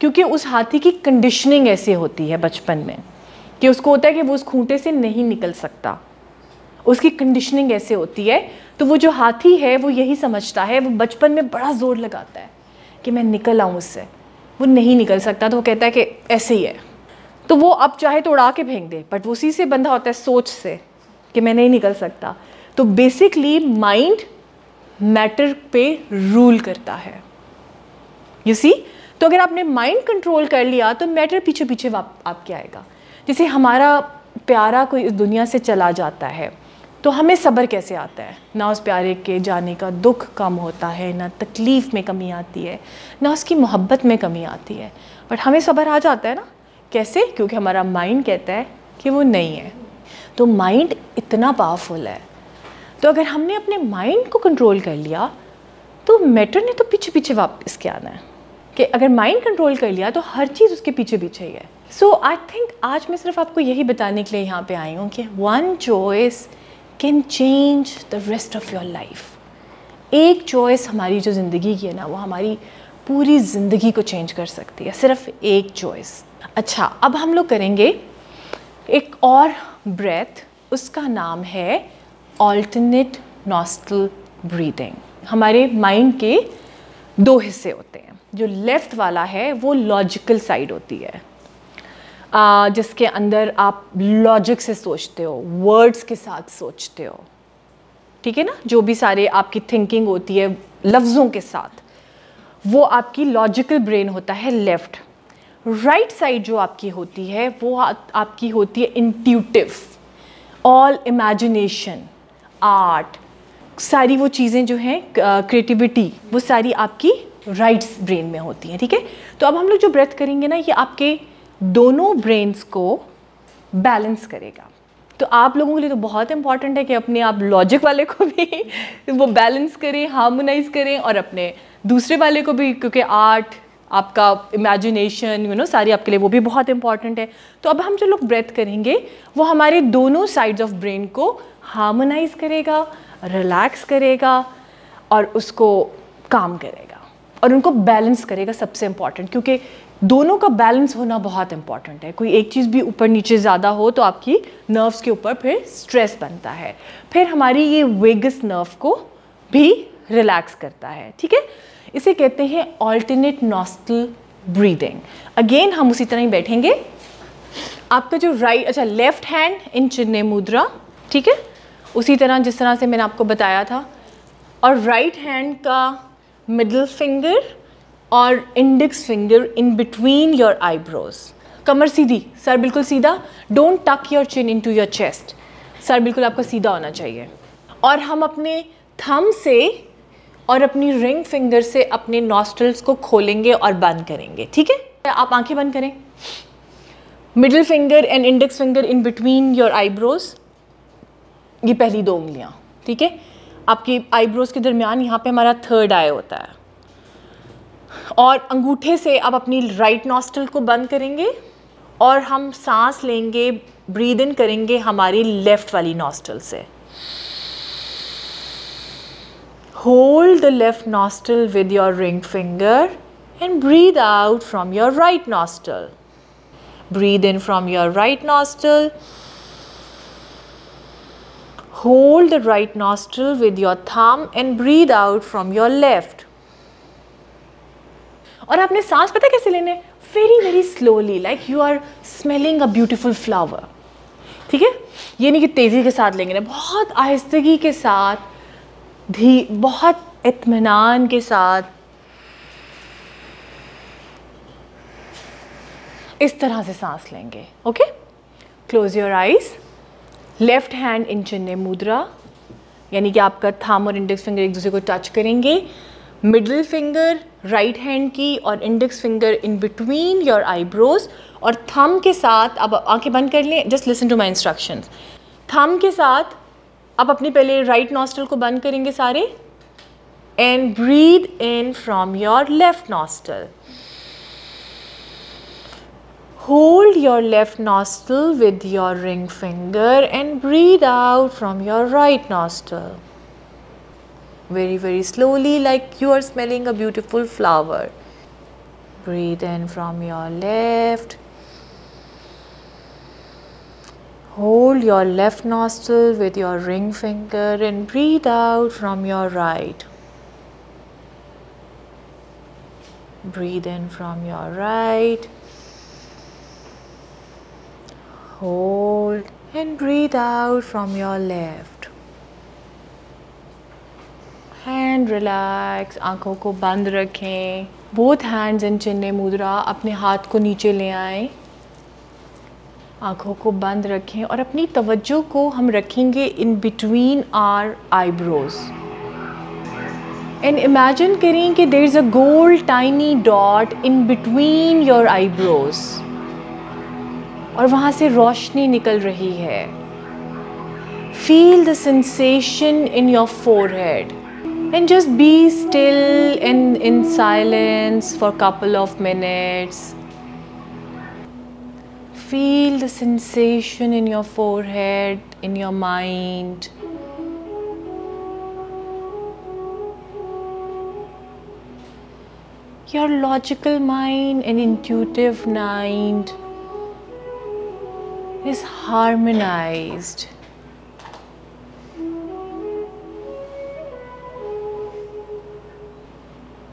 क्योंकि उस हाथी की कंडीशनिंग ऐसी होती है बचपन में कि उसको होता है कि वो उस खूंटे से नहीं निकल सकता, उसकी कंडीशनिंग ऐसे होती है। तो वो जो हाथी है वो यही समझता है, वो बचपन में बड़ा ज़ोर लगाता है कि मैं निकल आऊँ उससे, वो नहीं निकल सकता, तो वो कहता है कि ऐसे ही है। तो वो अब चाहे तो उड़ा के फेंक दे, बट वो उसी से बंधा होता है, सोच से, कि मैं नहीं निकल सकता। तो बेसिकली माइंड मैटर पे रूल करता है, यू सी। तो अगर आपने माइंड कंट्रोल कर लिया तो मैटर पीछे पीछे आपके आएगा। जैसे हमारा प्यारा कोई इस दुनिया से चला जाता है तो हमें सब्र कैसे आता है, ना उस प्यारे के जाने का दुख कम होता है, ना तकलीफ़ में कमी आती है, ना उसकी मोहब्बत में कमी आती है, बट हमें सब्र आ जाता है ना। कैसे? क्योंकि हमारा माइंड कहता है कि वो नहीं है। तो माइंड इतना पावरफुल है। तो अगर हमने अपने माइंड को कंट्रोल कर लिया तो मैटर ने तो पीछे पीछे वापस के आना है, कि अगर माइंड कंट्रोल कर लिया तो हर चीज़ उसके पीछे पीछे ही है। सो आई थिंक आज मैं सिर्फ आपको यही बताने के लिए यहाँ पे आई हूँ कि one choice can change the rest of your life. एक चॉइस हमारी जो ज़िंदगी की है ना, वो हमारी पूरी ज़िंदगी को चेंज कर सकती है, सिर्फ एक चॉइस। अच्छा, अब हम लोग करेंगे एक और ब्रेथ, उसका नाम है ऑल्टरनेट नॉस्ट्रल ब्रीदिंग। हमारे माइंड के दो हिस्से होते हैं। जो लेफ़्ट वाला है वो लॉजिकल साइड होती है, जिसके अंदर आप लॉजिक से सोचते हो, वर्ड्स के साथ सोचते हो, ठीक है ना। जो भी सारे आपकी थिंकिंग होती है लफ्ज़ों के साथ, वो आपकी लॉजिकल ब्रेन होता है लेफ़्ट। राइट साइड जो आपकी होती है वो आपकी होती है इंट्यूटिव, ऑल इमेजिनेशन, आर्ट, सारी वो चीज़ें जो हैं, क्रिएटिविटी, वो सारी आपकी राइट ब्रेन में होती हैं, ठीक है। तो अब हम लोग जो ब्रेथ करेंगे ना, ये आपके दोनों ब्रेन्स को बैलेंस करेगा। तो आप लोगों के लिए तो बहुत इंपॉर्टेंट है कि अपने आप लॉजिक वाले को भी वो बैलेंस करें, हार्मोनाइज करें, और अपने दूसरे वाले को भी, क्योंकि आर्ट, आपका इमेजिनेशन, यू नो, सारी आपके लिए वो भी बहुत इंपॉर्टेंट है। तो अब हम जो लोग ब्रेथ करेंगे वो हमारे दोनों साइड्स ऑफ ब्रेन को हार्मोनाइज करेगा, रिलैक्स करेगा, और उसको काम करेगा, और उनको बैलेंस करेगा। सबसे इम्पॉर्टेंट, क्योंकि दोनों का बैलेंस होना बहुत इंपॉर्टेंट है। कोई एक चीज़ भी ऊपर नीचे ज़्यादा हो तो आपकी नर्व्स के ऊपर फिर स्ट्रेस बनता है, फिर हमारी ये वेगस नर्व को भी रिलैक्स करता है, ठीक है। इसे कहते हैं ऑल्टरनेट नॉस्ट्रल ब्रीदिंग। अगेन हम उसी तरह ही बैठेंगे। आपका जो लेफ्ट हैंड इन चिन्ह मुद्रा, ठीक है, उसी तरह जिस तरह से मैंने आपको बताया था, और राइट हैंड का मिडिल फिंगर और index finger in between your eyebrows. Qamar Sidhi, sir बिल्कुल सीधा, डोंट टक your chin into your chest, sir बिल्कुल आपका सीधा होना चाहिए। और हम अपने थंब से और अपनी रिंग फिंगर से अपने नॉस्ट्रल्स को खोलेंगे और बंद करेंगे, ठीक है। आप आंखें बंद करें, middle finger and index finger in between your eyebrows, ये पहली दो उंगलियां, ठीक है। आपकी आईब्रोज के दरमियान यहाँ पे हमारा थर्ड आई होता है, और अंगूठे से आप अपनी राइट नॉस्ट्रल को बंद करेंगे और हम सांस लेंगे, ब्रीद इन करेंगे हमारी लेफ्ट वाली नॉस्ट्रल से। Hold the left nostril with your ring finger and breathe out from your right nostril. Breathe in from your right nostril, hold the right nostril with your thumb and breathe out from your left. और आपने सांस पता कैसे लेने? Very very slowly, like you are smelling a beautiful flower, ठीक है। ये नहीं कि तेज़ी के साथ लेंगे ना, बहुत आहिस्तगी के साथ, बहुत इत्मीनान के साथ, इस तरह से सांस लेंगे, okay. Close your eyes. Left hand in चिन्ह मुद्रा, यानी कि आपका थंब और इंडेक्स फिंगर एक दूसरे को टच करेंगे। मिडिल फिंगर राइट हैंड की और index finger in between your eyebrows, और थंब के साथ, अब आंखें बंद कर लें, just listen to my instructions. Thumb के साथ आप अपनी पहले राइट नॉस्ट्रल को बंद करेंगे सारे, and breathe in from your left nostril. Hold your left nostril with your ring finger and breathe out from your right nostril. Very, very slowly, like you are smelling a beautiful flower. Breathe in from your left. Hold your left nostril with your ring finger and breathe out from your right. Breathe in from your right. Hold and breathe out from your left. And relax, आँखों को बंद रखें. Both hands in चिन्ने मुद्रा. अपने हाथ को नीचे ले आएं. आँखों को बंद रखें और अपनी तवज्जो को हम रखेंगे in between our eyebrows. And imagine करें कि there is a gold tiny dot in between your eyebrows. और वहाँ से रोशनी निकल रही है. Feel the sensation in your forehead. And just be still and in silence for a couple of minutes. Feel the sensation in your forehead, in your mind. Your logical mind and intuitive mind is harmonized.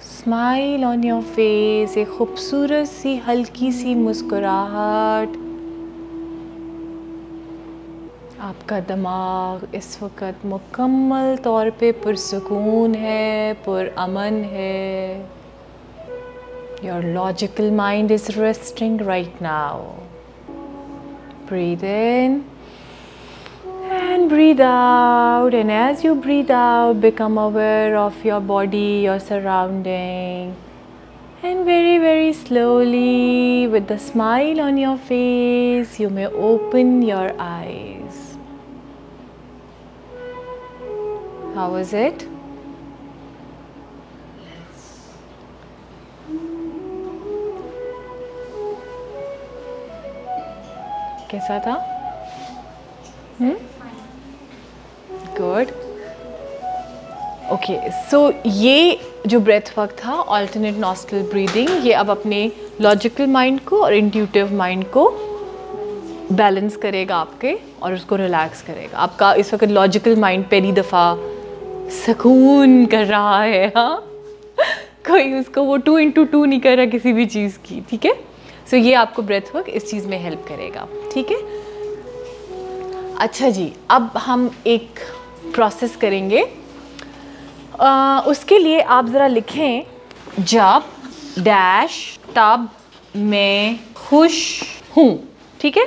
Smile on your face, एक खूबसूरत सी हल्की सी मुस्कुराहट. आपका दिमाग इस वक्त मुकम्मल तौर पे पुरसुकून है, पुरअमन है. Your logical mind is resting right now. Breathe in and breathe out, and as you breathe out, become aware of your body, your surrounding, and very, very slowly, with the smile on your face, you may open your eyes. How was it? कैसा था? Good. Okay, सो ये जो breath work था, alternate nostril breathing, ये अब अपने logical mind को और इंट्यूटिव माइंड को बैलेंस करेगा आपके, और उसको रिलैक्स करेगा. आपका इस वक्त लॉजिकल माइंड पहली दफ़ा सुकून कर रहा है. हाँ, कोई उसको वो 2 into 2 नहीं कर रहा किसी भी चीज़ की. ठीक है, सो ये आपको ब्रेथ वर्क इस चीज़ में हेल्प करेगा. ठीक है. अच्छा जी, अब हम एक प्रोसेस करेंगे. उसके लिए आप ज़रा लिखें, जब डैश तब मैं खुश हूँ. ठीक है,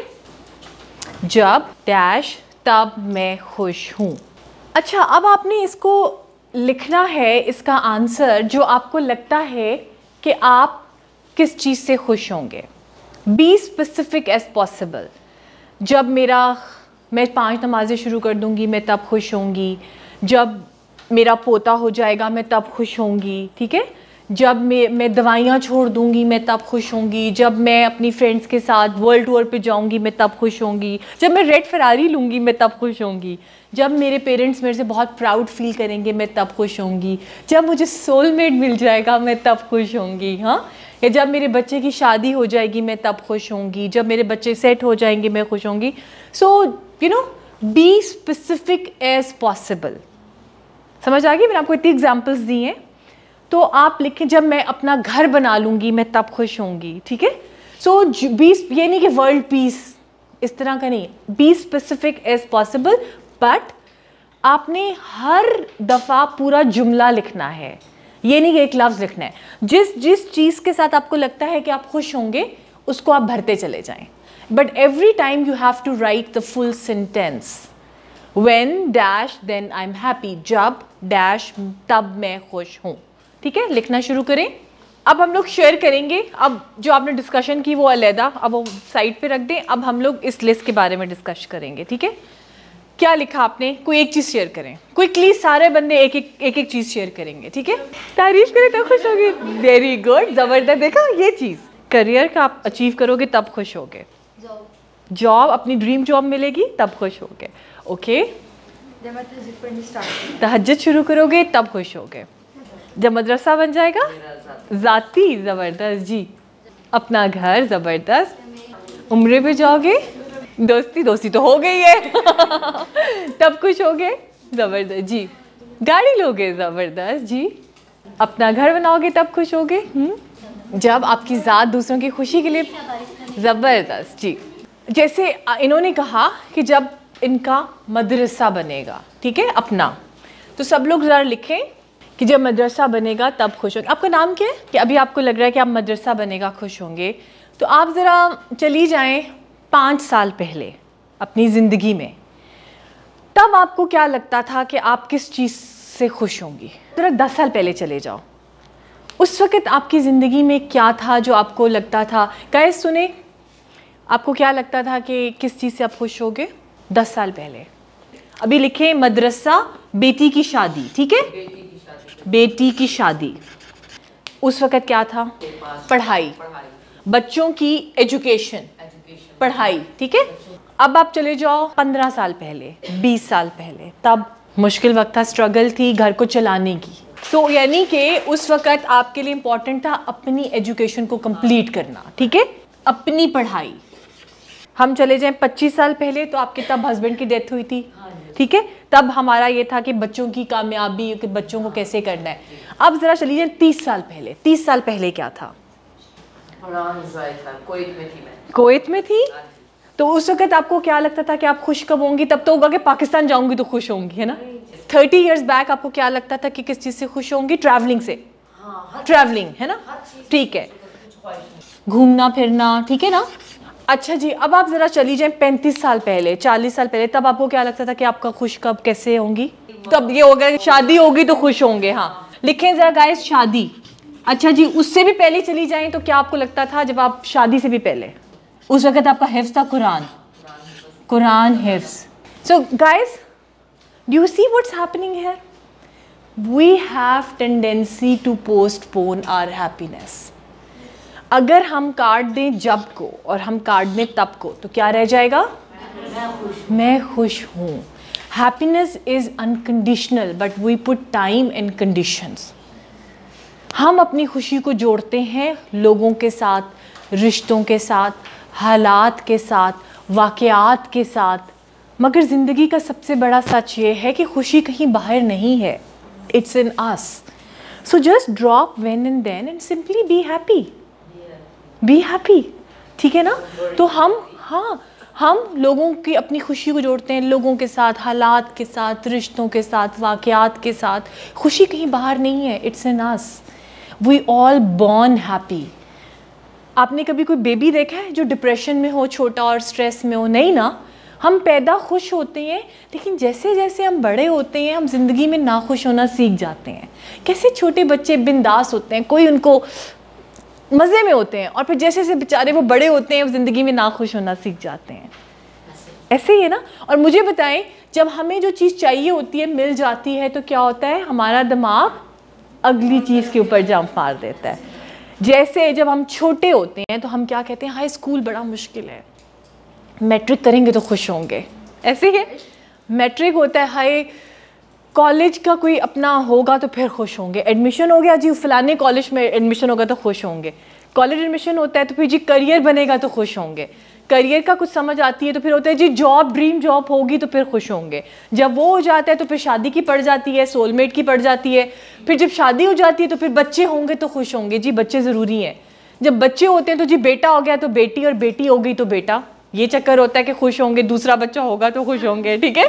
जब डैश तब मैं खुश हूँ. अच्छा, अब आपने इसको लिखना है, इसका आंसर जो आपको लगता है कि आप किस चीज़ से खुश होंगे. Be specific as possible. जब मैं 5 नमाज़ें शुरू कर दूँगी, मैं तब खुश होंगी. जब मेरा पोता हो जाएगा, मैं तब खुश होंगी. ठीक है, जब मैं दवाइयाँ छोड़ दूँगी, मैं तब खुश होंगी. जब मैं अपनी फ्रेंड्स के साथ वर्ल्ड टूर पे जाऊँगी, मैं तब खुश होंगी. जब मैं रेड फरारी लूँगी, मैं तब खुश होंगी. जब मेरे पेरेंट्स मेरे से बहुत प्राउड फील करेंगे, मैं तब खुश होंगी. जब मुझे सोलमेट मिल जाएगा, मैं तब खुश होंगी. हाँ, या जब मेरे बच्चे की शादी हो जाएगी, मैं तब खुश होंगी. जब मेरे बच्चे सेट हो जाएंगे, मैं खुश होंगी. So you know, be specific as possible. समझ आ गई? मैंने आपको इतनी एग्जाम्पल्स दी हैं. तो आप लिखें, जब मैं अपना घर बना लूँगी, मैं तब खुश होंगी. ठीक है, सो बी, ये नहीं कि वर्ल्ड पीस, इस तरह का नहीं. Be specific as possible, but आपने हर दफ़ा पूरा जुमला लिखना है. ये नहीं कि एक लफ्ज़ लिखना है. जिस चीज़ के साथ आपको लगता है कि आप खुश होंगे, उसको आप भरते चले जाएं. But every time you have to write the full sentence. When dash then I'm happy. जब dash तब मैं खुश हूँ. ठीक है, लिखना शुरू करें. अब हम लोग शेयर करेंगे. अब जो आपने डिस्कशन की वो अलहदा, अब वो साइड पे रख दें. अब हम लोग इस लिस्ट के बारे में डिस्कस करेंगे. ठीक है, क्या लिखा आपने? कोई एक चीज़ शेयर करें. क्विकली सारे बंदे एक एक चीज़ शेयर करेंगे. ठीक है, तारीफ करें तो खुश होगी. वेरी गुड, ज़बरदस्त. देखा, ये चीज़ करियर का आप अचीव करोगे तब खुश होगे. जॉब, अपनी ड्रीम जॉब मिलेगी तब खुश होगे. ओके, जब मैं तहज्जुद पढ़नी स्टार्ट करूँ। तहज्जुद शुरू करोगे तब खुश होगे। जब मदरसा बन जाएगा, ज़ाती, ज़बरदस्त जी। अपना घर, ज़बरदस्त। उम्रे पे जाओगे, दोस्ती तो हो गई है तब खुश होगे, ज़बरदस्त जी। गाड़ी लोगे, ज़बरदस्त जी। अपना घर बनाओगे तब खुश होगे। जब आपकी ज़ात दूसरों की खुशी के लिए, ज़बरदस्त जी। जैसे इन्होंने कहा कि जब इनका मदरसा बनेगा, ठीक है, अपना, तो सब लोग ज़रा लिखें कि जब मदरसा बनेगा तब खुश होंगे। आपका नाम क्या है? कि अभी आपको लग रहा है कि आप मदरसा बनेगा खुश होंगे, तो आप ज़रा चली जाएं 5 साल पहले अपनी ज़िंदगी में। तब आपको क्या लगता था कि आप किस चीज़ से खुश होंगी? ज़रा 10 साल पहले चले जाओ, उस वक़्त आपकी ज़िंदगी में क्या था जो आपको लगता था? गाइस सुने, आपको क्या लगता था कि किस चीज़ से आप खुश होगे 10 साल पहले? अभी लिखें मदरसा, बेटी की शादी, ठीक है, बेटी की शादी। उस वक़्त क्या था? पढ़ाई, बच्चों की एजुकेशन, पढ़ाई, ठीक है। अब आप चले जाओ 15 साल पहले, 20 साल पहले, तब मुश्किल वक्त था, स्ट्रगल थी घर को चलाने की। सो यानी कि उस वक़्त आपके लिए इम्पॉर्टेंट था अपनी एजुकेशन को कंप्लीट करना, ठीक है, अपनी पढ़ाई। हम चले जाएं 25 साल पहले, तो आपके तब हस्बैंड की डेथ हुई थी, ठीक है, तब हमारा ये था कि बच्चों की कामयाबी, कि बच्चों को कैसे करना है। अब ज़रा चलिए जाए 30 साल पहले। 30 साल पहले क्या था? कुवैत में थी। तो उस वक़्त आपको क्या लगता था कि आप खुश कब होंगी? तब तो होगा कि पाकिस्तान जाऊंगी तो खुश होंगी, है ना। 30 इयर्स बैक आपको क्या लगता था कि किस चीज़ से खुश होंगी? ट्रैवलिंग से, ट्रैवलिंग, है ना, ठीक है, घूमना फिरना, ठीक है ना। अच्छा जी, अब आप ज़रा चली जाएं 35 साल पहले, 40 साल पहले, तब आपको क्या लगता था कि आपका खुश कब कैसे होंगी? तब ये होगा शादी होगी तो खुश होंगे। हाँ, लिखें ज़रा गाइस शादी। अच्छा जी, उससे भी पहले चली जाएं तो क्या आपको लगता था जब आप शादी से भी पहले? उस वक़्त आपका हिफ्ज़ था कुरान हिफ्ज़। So guys, do you see what's happening here? We have tendency to postpone our happiness. अगर हम काट दें जब को और हम काट दें तब को, तो क्या रह जाएगा? मैं खुश हूँ। Happiness is unconditional but we put time and conditions. हम अपनी खुशी को जोड़ते हैं लोगों के साथ, रिश्तों के साथ, हालात के साथ, वाक़यात के साथ। मगर ज़िंदगी का सबसे बड़ा सच ये है कि खुशी कहीं बाहर नहीं है, it's in us. So just drop when and then and simply be happy, be happy, ठीक है ना। तो हम लोगों की अपनी खुशी को जोड़ते हैं लोगों के साथ, हालात के साथ, रिश्तों के साथ, वाक़यात के साथ। खुशी कहीं बाहर नहीं है, it's in us. We all born happy. आपने कभी कोई बेबी देखा है जो डिप्रेशन में हो, छोटा और स्ट्रेस में हो? नहीं ना। हम पैदा खुश होते हैं, लेकिन जैसे जैसे हम बड़े होते हैं हम ज़िंदगी में नाखुश होना सीख जाते हैं। कैसे छोटे बच्चे बिंदास होते हैं, कोई उनको मज़े में होते हैं, और फिर जैसे जैसे बेचारे वो बड़े होते हैं वो ज़िंदगी में नाखुश होना सीख जाते हैं। ऐसे ही है ना। और मुझे बताएं, जब हमें जो चीज़ चाहिए होती है मिल जाती है तो क्या होता है? हमारा दिमाग अगली चीज़ के ऊपर जंप मार देता है। जैसे जब हम छोटे होते हैं तो हम क्या कहते हैं? हाई स्कूल बड़ा मुश्किल है, मैट्रिक करेंगे तो खुश होंगे। ऐसे ही है, मैट्रिक होता है, हाई कॉलेज का कोई अपना होगा तो फिर खुश होंगे। एडमिशन हो गया जी, फलाने कॉलेज में एडमिशन होगा तो खुश होंगे। कॉलेज एडमिशन होता है तो फिर जी करियर बनेगा तो खुश होंगे। करियर का कुछ समझ आती है तो फिर होता है जी जॉब, ड्रीम जॉब होगी तो फिर खुश होंगे। जब वो हो जाता है तो फिर शादी की पड़ जाती है, सोलमेट की पड़ जाती है। फिर जब शादी हो जाती है तो फिर बच्चे होंगे तो खुश होंगे। जी बच्चे ज़रूरी हैं। जब बच्चे होते हैं तो जी बेटा हो गया तो बेटी, और बेटी हो गई तो बेटा। ये चक्कर होता है कि खुश होंगे, दूसरा बच्चा होगा तो खुश होंगे, ठीक है।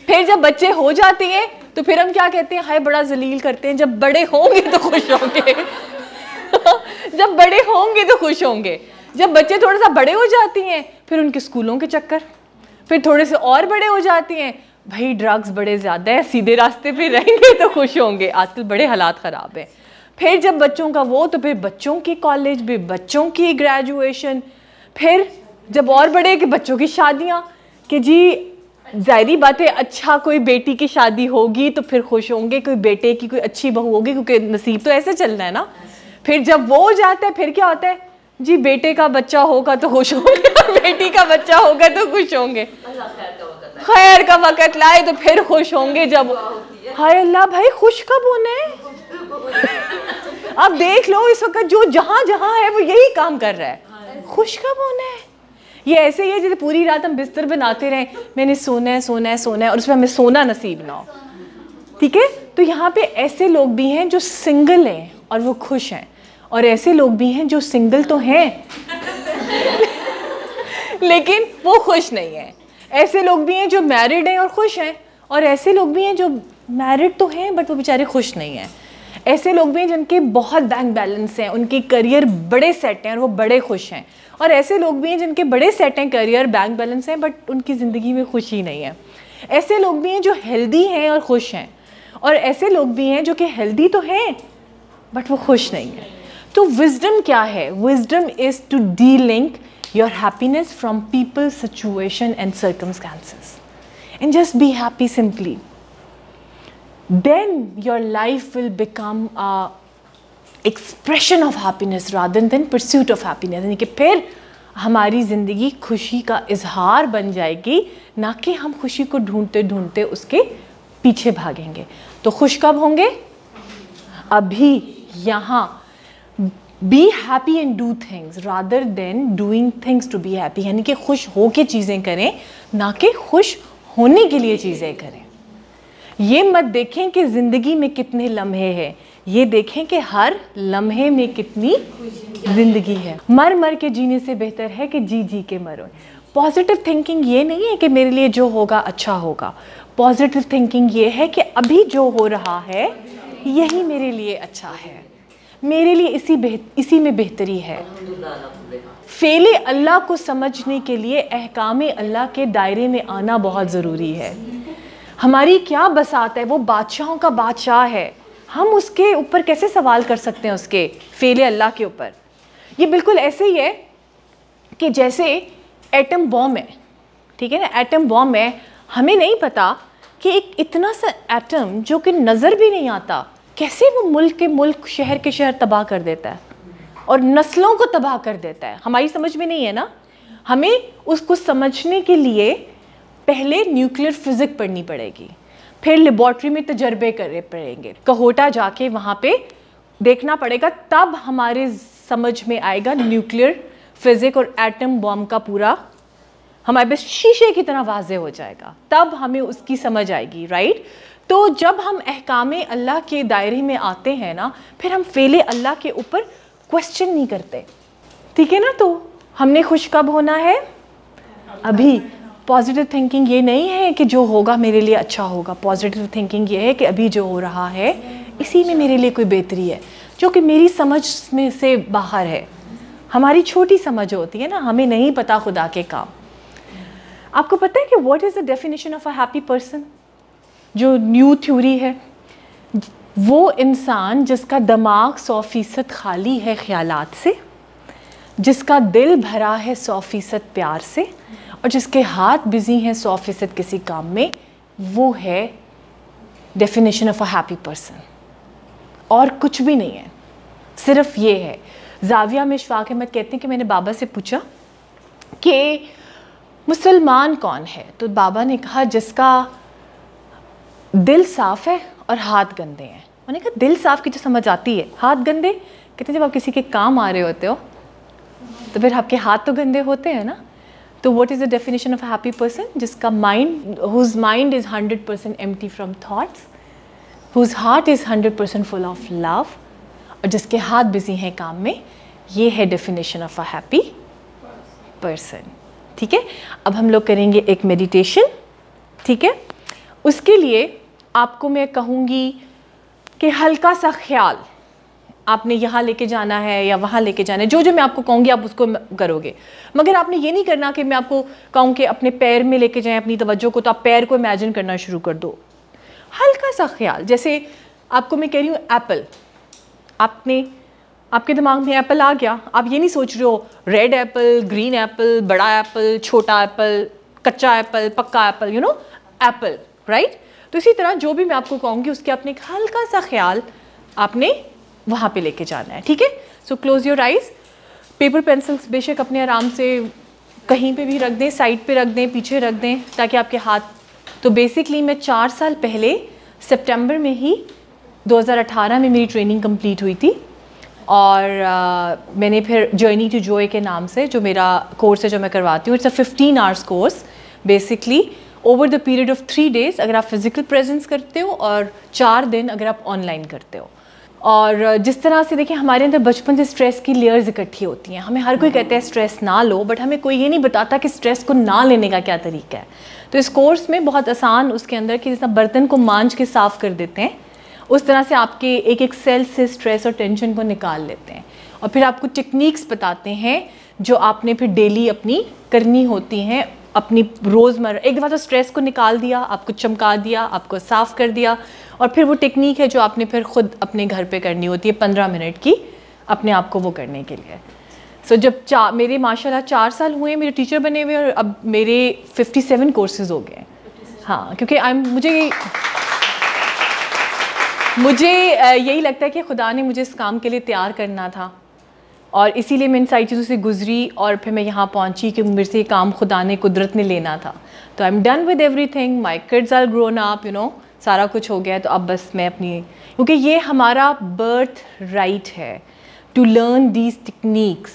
फिर जब बच्चे हो जाते हैं तो फिर हम क्या कहते हैं? हाय बड़ा जलील करते हैं, जब बड़े होंगे तो खुश होंगे जब बड़े होंगे तो खुश होंगे। जब बच्चे थोड़ा सा बड़े हो जाती हैं फिर उनके स्कूलों के चक्कर, फिर थोड़े से और बड़े हो जाती हैं, भाई ड्रग्स बड़े ज़्यादा है, सीधे रास्ते पे रहेंगे तो खुश होंगे। आजकल बड़े हालात ख़राब हैं। फिर जब बच्चों का वो, तो फिर बच्चों की कॉलेज भी, बच्चों की ग्रेजुएशन, फिर जब और बड़े कि बच्चों की शादियाँ, कि जी ज़ाहिरी बात है अच्छा कोई बेटी की शादी होगी तो फिर खुश होंगे, कोई बेटे की कोई अच्छी बहू होगी, क्योंकि नसीब तो ऐसे चलना है ना। फिर जब वो हो जाता है फिर क्या होता है? जी बेटे का बच्चा होगा तो खुश होंगे, बेटी का बच्चा होगा तो खुश होंगे। खैर का वक़्त लाए तो फिर खुश होंगे जब, हाय अल्लाह भाई खुश कब होना है? अब देख लो इस वक्त जो जहाँ जहाँ है वो यही काम कर रहा है, खुश कब होना है? ये ऐसे ही है जैसे पूरी रात हम बिस्तर बनाते रहें, मैंने सोना है सोना है सोना है और उसमें हमें सोना नसीब ना हो, ठीक है? तो यहाँ पे ऐसे लोग भी हैं जो सिंगल हैं और वो खुश हैं, और ऐसे लोग भी हैं जो सिंगल तो हैं लेकिन वो खुश नहीं है। ऐसे लोग भी हैं जो मैरिड हैं और खुश हैं, और ऐसे लोग भी हैं जो मैरिड तो हैं बट वो बेचारे खुश नहीं हैं। ऐसे लोग भी हैं जिनके बहुत बैंक बैलेंस हैं, उनके करियर बड़े सेट हैं और वो बड़े खुश हैं, और ऐसे लोग भी हैं जिनके बड़े सेट हैं, करियर बैंक बैलेंस हैं, बट उनकी ज़िंदगी में खुशी नहीं है। ऐसे लोग भी हैं जो हेल्दी हैं और खुश हैं, और ऐसे लोग भी हैं जो कि हेल्दी तो हैं बट वो खुश नहीं है। तो विजडम क्या है? Wisdom is to delink your happiness from people, situation and circumstances and just be happy simply. Then your life will become a expression of happiness rather than pursuit of happiness। यानी कि फिर हमारी ज़िंदगी खुशी का इजहार बन जाएगी, ना कि हम खुशी को ढूंढते ढूंढते उसके पीछे भागेंगे। तो खुश कब होंगे? अभी यहाँ। Be happy and do things rather than doing things to be happy, यानी कि खुश हो के चीज़ें करें, ना कि खुश होने के लिए चीज़ें करें। ये मत देखें कि ज़िंदगी में कितने लम्हे हैं, ये देखें कि हर लम्हे में कितनी ज़िंदगी है। मर मर के जीने से बेहतर है कि जी जी के मरो। पॉजिटिव थिंकिंग ये नहीं है कि मेरे लिए जो होगा अच्छा होगा। पॉजिटिव थिंकिंग ये है कि अभी जो हो रहा है यही मेरे लिए अच्छा है, मेरे लिए इसी में बेहतरी है। फेले अल्लाह को समझने के लिए अहकामे अल्लाह के दायरे में आना बहुत ज़रूरी है। हमारी क्या बसात है, वो बादशाहों का बादशाह है, हम उसके ऊपर कैसे सवाल कर सकते हैं, उसके फेले अल्लाह के ऊपर? ये बिल्कुल ऐसे ही है कि जैसे एटम बॉम्ब है, ठीक है ना? एटम बॉम्ब है, हमें नहीं पता कि एक इतना सा एटम जो कि नज़र भी नहीं आता, कैसे वो मुल्क के मुल्क, शहर के शहर तबाह कर देता है और नस्लों को तबाह कर देता है। हमारी समझ में नहीं है ना। हमें उसको समझने के लिए पहले न्यूक्लियर फिज़िक्स पढ़नी पड़ेगी, फिर लेबॉर्ट्री में तजर्बे करने पड़ेंगे, कहोटा जाके वहाँ पे देखना पड़ेगा, तब हमारे समझ में आएगा न्यूक्लियर फिज़िक्स और एटम बॉम्ब का पूरा हमारे पास शीशे की तरह वाज़े हो जाएगा, तब हमें उसकी समझ आएगी, राइट? तो जब हम अहकामे अल्लाह के दायरे में आते हैं ना, फिर हम फेले अल्लाह के ऊपर क्वेश्चन नहीं करते, ठीक है ना? तो हमने खुश कब होना है? अभी। पॉजिटिव थिंकिंग ये नहीं है कि जो होगा मेरे लिए अच्छा होगा। पॉजिटिव थिंकिंग ये है कि अभी जो हो रहा है इसी में मेरे लिए कोई बेहतरी है, जो कि मेरी समझ में से बाहर है। हमारी छोटी समझ होती है ना, हमें नहीं पता खुदा के काम। आपको पता है कि what is the definition of a happy person? जो न्यू थ्योरी है, वो इंसान जिसका दिमाग 100% खाली है ख्यालात से, जिसका दिल भरा है 100% प्यार से, और जिसके हाथ बिजी हैं 100% किसी काम में, वो है definition of a happy person. और कुछ भी नहीं है, सिर्फ ये है। जाविया में इशफाक अहमद कहते हैं कि मैंने बाबा से पूछा कि मुसलमान कौन है, तो बाबा ने कहा जिसका दिल साफ़ है और हाथ गंदे हैं। मैंने कहा दिल साफ़ की जो समझ आती है, हाथ गंदे? कहते जब आप किसी के काम आ रहे होते हो तो फिर आपके हाथ तो गंदे होते हैं ना। तो what is the definition of a happy person? जिसका mind, whose mind is 100% empty from thoughts, whose heart is 100% full of love, और जिसके हाथ बिजी हैं काम में। ये है definition of a happy person, ठीक है? अब हम लोग करेंगे एक मेडिटेशन, ठीक है? उसके लिए आपको मैं कहूँगी कि हल्का सा ख्याल आपने यहाँ लेके जाना है या वहाँ लेके जाना है, जो जो मैं आपको कहूँगी आप उसको करोगे। मगर आपने ये नहीं करना कि मैं आपको कहूँ कि अपने पैर में लेके जाएं अपनी तवज्जो को, तो आप पैर को इमेजिन करना शुरू कर दो। हल्का सा ख्याल, जैसे आपको मैं कह रही हूँ एप्पल, आपके दिमाग में एप्पल आ गया, आप ये नहीं सोच रहे हो रेड एप्पल, ग्रीन एप्पल, बड़ा एप्पल, छोटा एप्पल, कच्चा एप्पल, पक्का Apple, you know Apple, right? तो इसी तरह जो भी मैं आपको कहूँगी उसके अपने एक हल्का सा ख्याल आपने वहाँ पे लेके जाना है, ठीक है? So close your eyes. Paper pencils बेशक अपने आराम से कहीं पे भी रख दें, साइड पे रख दें, पीछे रख दें, ताकि आपके हाथ। तो बेसिकली मैं 4 साल पहले सितंबर में ही 2018 में मेरी ट्रेनिंग कंप्लीट हुई थी, और मैंने फिर जर्नी टू जॉय के नाम से जो मेरा कोर्स है जो मैं करवाती हूँ, it's a 15 hours course basically over the period of 3 days अगर आप फिज़िकल प्रेजेंस करते हो, और 4 दिन अगर आप ऑनलाइन करते हो। और जिस तरह से देखिए हमारे अंदर बचपन से स्ट्रेस की लेयर्स इकट्ठी होती हैं, हमें हर कोई कहता है स्ट्रेस ना लो, बट हमें कोई ये नहीं बताता कि स्ट्रेस को ना लेने का क्या तरीका है। तो इस कोर्स में बहुत आसान उसके अंदर कि जैसा बर्तन को मांज के साफ़ कर देते हैं, उस तरह से आपके एक एक सेल से स्ट्रेस और टेंशन को निकाल लेते हैं, और फिर आपको टेक्निक्स बताते हैं जो आपने फिर डेली अपनी करनी होती हैं, अपनी रोज़मर्रा। एक दफ़ा तो स्ट्रेस को निकाल दिया, आपको चमका दिया, आपको साफ़ कर दिया, और फिर वो टेक्निक है जो आपने फिर ख़ुद अपने घर पे करनी होती है 15 मिनट की, अपने आप को वो करने के लिए। सो जब मेरे माशाल्लाह 4 साल हुए मेरे टीचर बने हुए, और अब मेरे 57 कोर्सेज़ हो गए। हाँ, क्योंकि मुझे यही लगता है कि खुदा ने मुझे इस काम के लिए तैयार करना था, और इसीलिए मैं इन सारी चीज़ों से गुजरी, और फिर मैं यहाँ पहुँची कि मेरे से ये काम खुदा ने, कुदरत ने लेना था। तो I am done with everything, my kids are grown up, you know, सारा कुछ हो गया है। तो अब बस मैं अपनी, क्योंकि ये हमारा बर्थ राइट है टू लर्न दीज टेक्निक्स।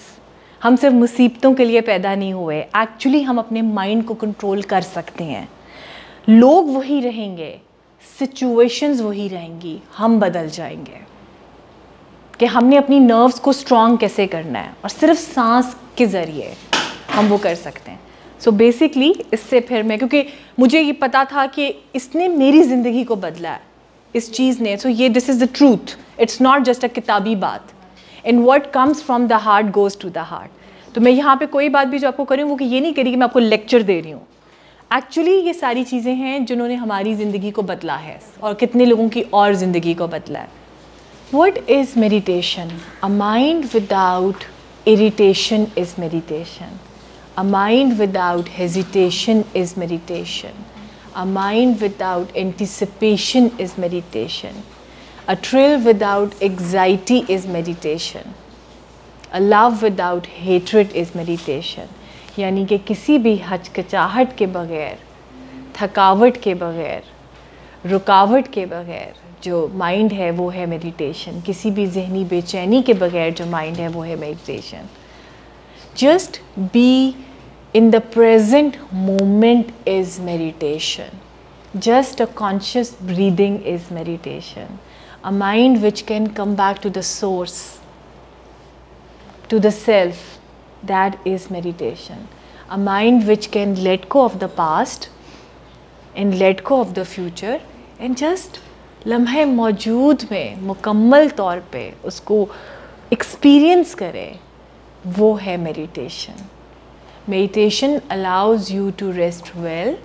हम सिर्फ मुसीबतों के लिए पैदा नहीं हुए, एक्चुअली हम अपने माइंड को कंट्रोल कर सकते हैं। लोग वही रहेंगे, सिचुएशंस वही रहेंगी, हम बदल जाएंगे कि हमने अपनी नर्व्स को स्ट्रॉन्ग कैसे करना है, और सिर्फ सांस के ज़रिए हम वो कर सकते हैं। सो बेसिकली इससे फिर मैं, क्योंकि मुझे ये पता था कि इसने मेरी ज़िंदगी को बदला है, इस चीज़ ने। सो ये this is the truth, it's not just a किताबी बात, and what comes from the heart goes to the heart. तो मैं यहाँ पे कोई बात भी जो आपको करूँ वो कि ये नहीं करी कि मैं आपको लेक्चर दे रही हूँ। एक्चुअली ये सारी चीज़ें हैं जिन्होंने हमारी ज़िंदगी को बदला है, और कितने लोगों की और ज़िंदगी को बदला है। What is meditation? A mind without irritation is meditation. A mind without hesitation is meditation. A mind without anticipation is meditation. A thrill without anxiety is meditation. A love without hatred is meditation. यानी कि किसी भी हचकिचाहट के बग़ैर, थकावट के बग़ैर, रुकावट के बग़ैर जो माइंड है वो है मेडिटेशन। किसी भी जहनी बेचैनी के बग़ैर जो माइंड है वो है meditation. Just be in the present moment is meditation. Just a conscious breathing is meditation. A mind which can come back to the source, to the self, that is meditation. A mind which can let go of the past and let go of the future and just लम्हे मौजूद में मुकम्मल तौर पे उसको experience करे, वो है meditation. Meditation allows you to rest well,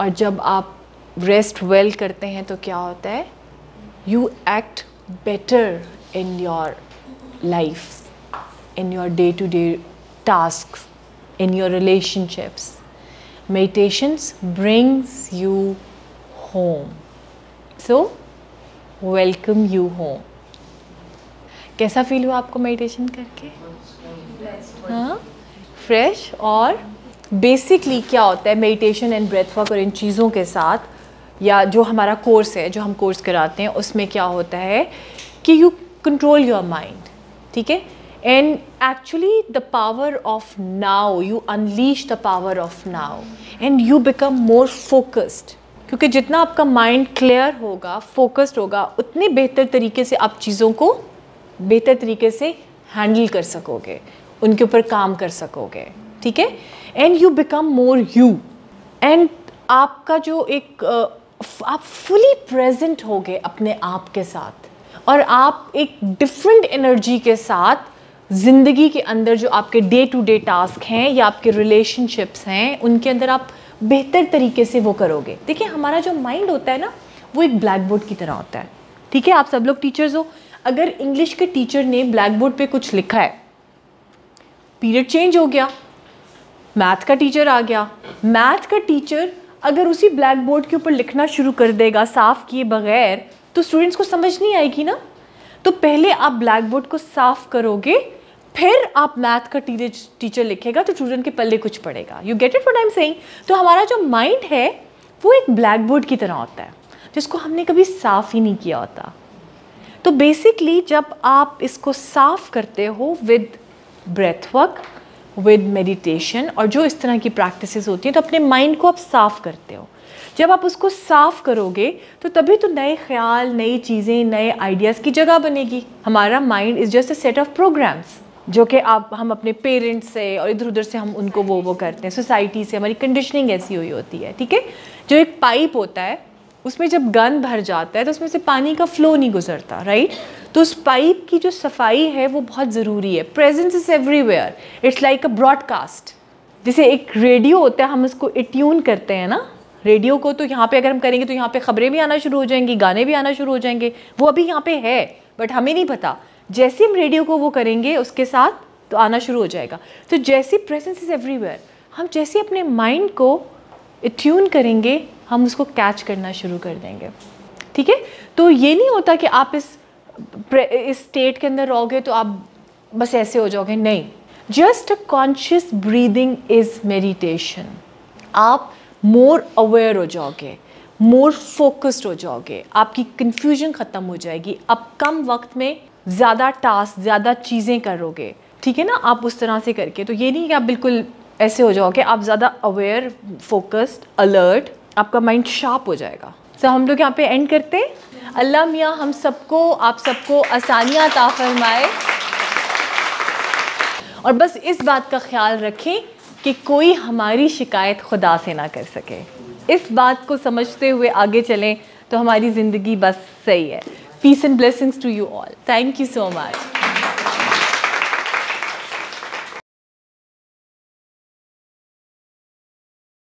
और जब आप रेस्ट वेल करते हैं तो क्या होता है, you act better in your life, in your day-to-day tasks, in your relationships. Meditations brings you home. So, welcome you home. कैसा फील हुआ आपको मेडिटेशन करके? हाँ, फ्रेश। और बेसिकली क्या होता है मेडिटेशन एंड ब्रेथ वर्क और इन चीज़ों के साथ, या जो हमारा कोर्स है, जो हम कोर्स कराते हैं, उसमें क्या होता है कि यू कंट्रोल योर माइंड, ठीक है। And actually the power of now, you unleash the power of now and you become more focused. क्योंकि जितना आपका माइंड क्लियर होगा, फोकस्ड होगा, उतने बेहतर तरीके से आप चीज़ों को बेहतर तरीके से हैंडल कर सकोगे, उनके ऊपर काम कर सकोगे, ठीक है। And you become more you, and आपका जो एक आप फुली प्रेजेंट होगे अपने आप के साथ, और आप एक डिफरेंट एनर्जी के साथ ज़िंदगी के अंदर जो आपके डे टू डे टास्क हैं या आपके रिलेशनशिप्स हैं, उनके अंदर आप बेहतर तरीके से वो करोगे। देखिए हमारा जो माइंड होता है ना, वो एक ब्लैक बोर्ड की तरह होता है, ठीक है। आप सब लोग टीचर्स हो, अगर इंग्लिश के टीचर ने ब्लैक बोर्ड पे कुछ लिखा है, पीरियड चेंज हो गया, मैथ का टीचर आ गया, मैथ का टीचर अगर उसी ब्लैक बोर्ड के ऊपर लिखना शुरू कर देगा साफ़ किए बगैर, तो स्टूडेंट्स को समझ नहीं आएगी ना। तो पहले आप ब्लैक बोर्ड को साफ़ करोगे, फिर आप मैथ का टीचर लिखेगा तो स्टूडेंट के पल्ले कुछ पड़ेगा। You get it what I am saying? तो हमारा जो माइंड है वो एक ब्लैक बोर्ड की तरह होता है जिसको हमने कभी साफ़ ही नहीं किया होता। तो बेसिकली जब आप इसको साफ़ करते हो with breath work, with meditation और जो इस तरह की प्रैक्टिसेस होती हैं, तो अपने माइंड को आप साफ़ करते हो। जब आप उसको साफ़ करोगे तो तभी तो नए ख्याल, नई चीज़ें, नए आइडियाज़ की जगह बनेगी। हमारा mind is just a set of programs जो कि हम अपने पेरेंट्स से और इधर उधर से हम उनको वो करते हैं, सोसाइटी से हमारी कंडीशनिंग ऐसी हुई होती है, ठीक है। जो एक पाइप होता है उसमें जब गंद भर जाता है तो उसमें से पानी का फ्लो नहीं गुजरता, राइट। तो उस पाइप की जो सफाई है वो बहुत ज़रूरी है। Presence is everywhere, it's like a broadcast. जैसे एक रेडियो होता है, हम उसको ट्यून करते हैं ना रेडियो को, तो यहाँ पे अगर हम करेंगे तो यहाँ पे खबरें भी आना शुरू हो जाएंगी, गाने भी आना शुरू हो जाएंगे। वो अभी यहाँ पे है बट हमें नहीं पता, जैसे हम रेडियो को वो करेंगे उसके साथ तो आना शुरू हो जाएगा। तो जैसे प्रेजेंस इज़ एवरीवेयर, हम जैसे अपने माइंड को ट्यून करेंगे हम उसको कैच करना शुरू कर देंगे, ठीक है। तो ये नहीं होता कि आप इस स्टेट के अंदर रहोगे तो आप बस ऐसे हो जाओगे, नहीं। Just a conscious breathing is meditation. आप मोर अवेयर हो जाओगे, मोर फोकस्ड हो जाओगे, आपकी कन्फ्यूजन ख़त्म हो जाएगी, आप कम वक्त में ज़्यादा टास्क, ज़्यादा चीज़ें करोगे, ठीक है ना। आप उस तरह से करके, तो ये नहीं कि आप बिल्कुल ऐसे हो जाओगे, आप ज़्यादा अवेयर, फोकस्ड, अलर्ट, आपका माइंड शार्प हो जाएगा। तो हम लोग यहाँ पे एंड करते हैं। अल्लाह मियाँ हम सबको, आप सबको आसानियाँ अता फरमाए और बस इस बात का ख्याल रखें कि कोई हमारी शिकायत खुदा से ना कर सके। इस बात को समझते हुए आगे चलें तो हमारी ज़िंदगी बस सही है। Peace and blessings to you all. Thank you so much.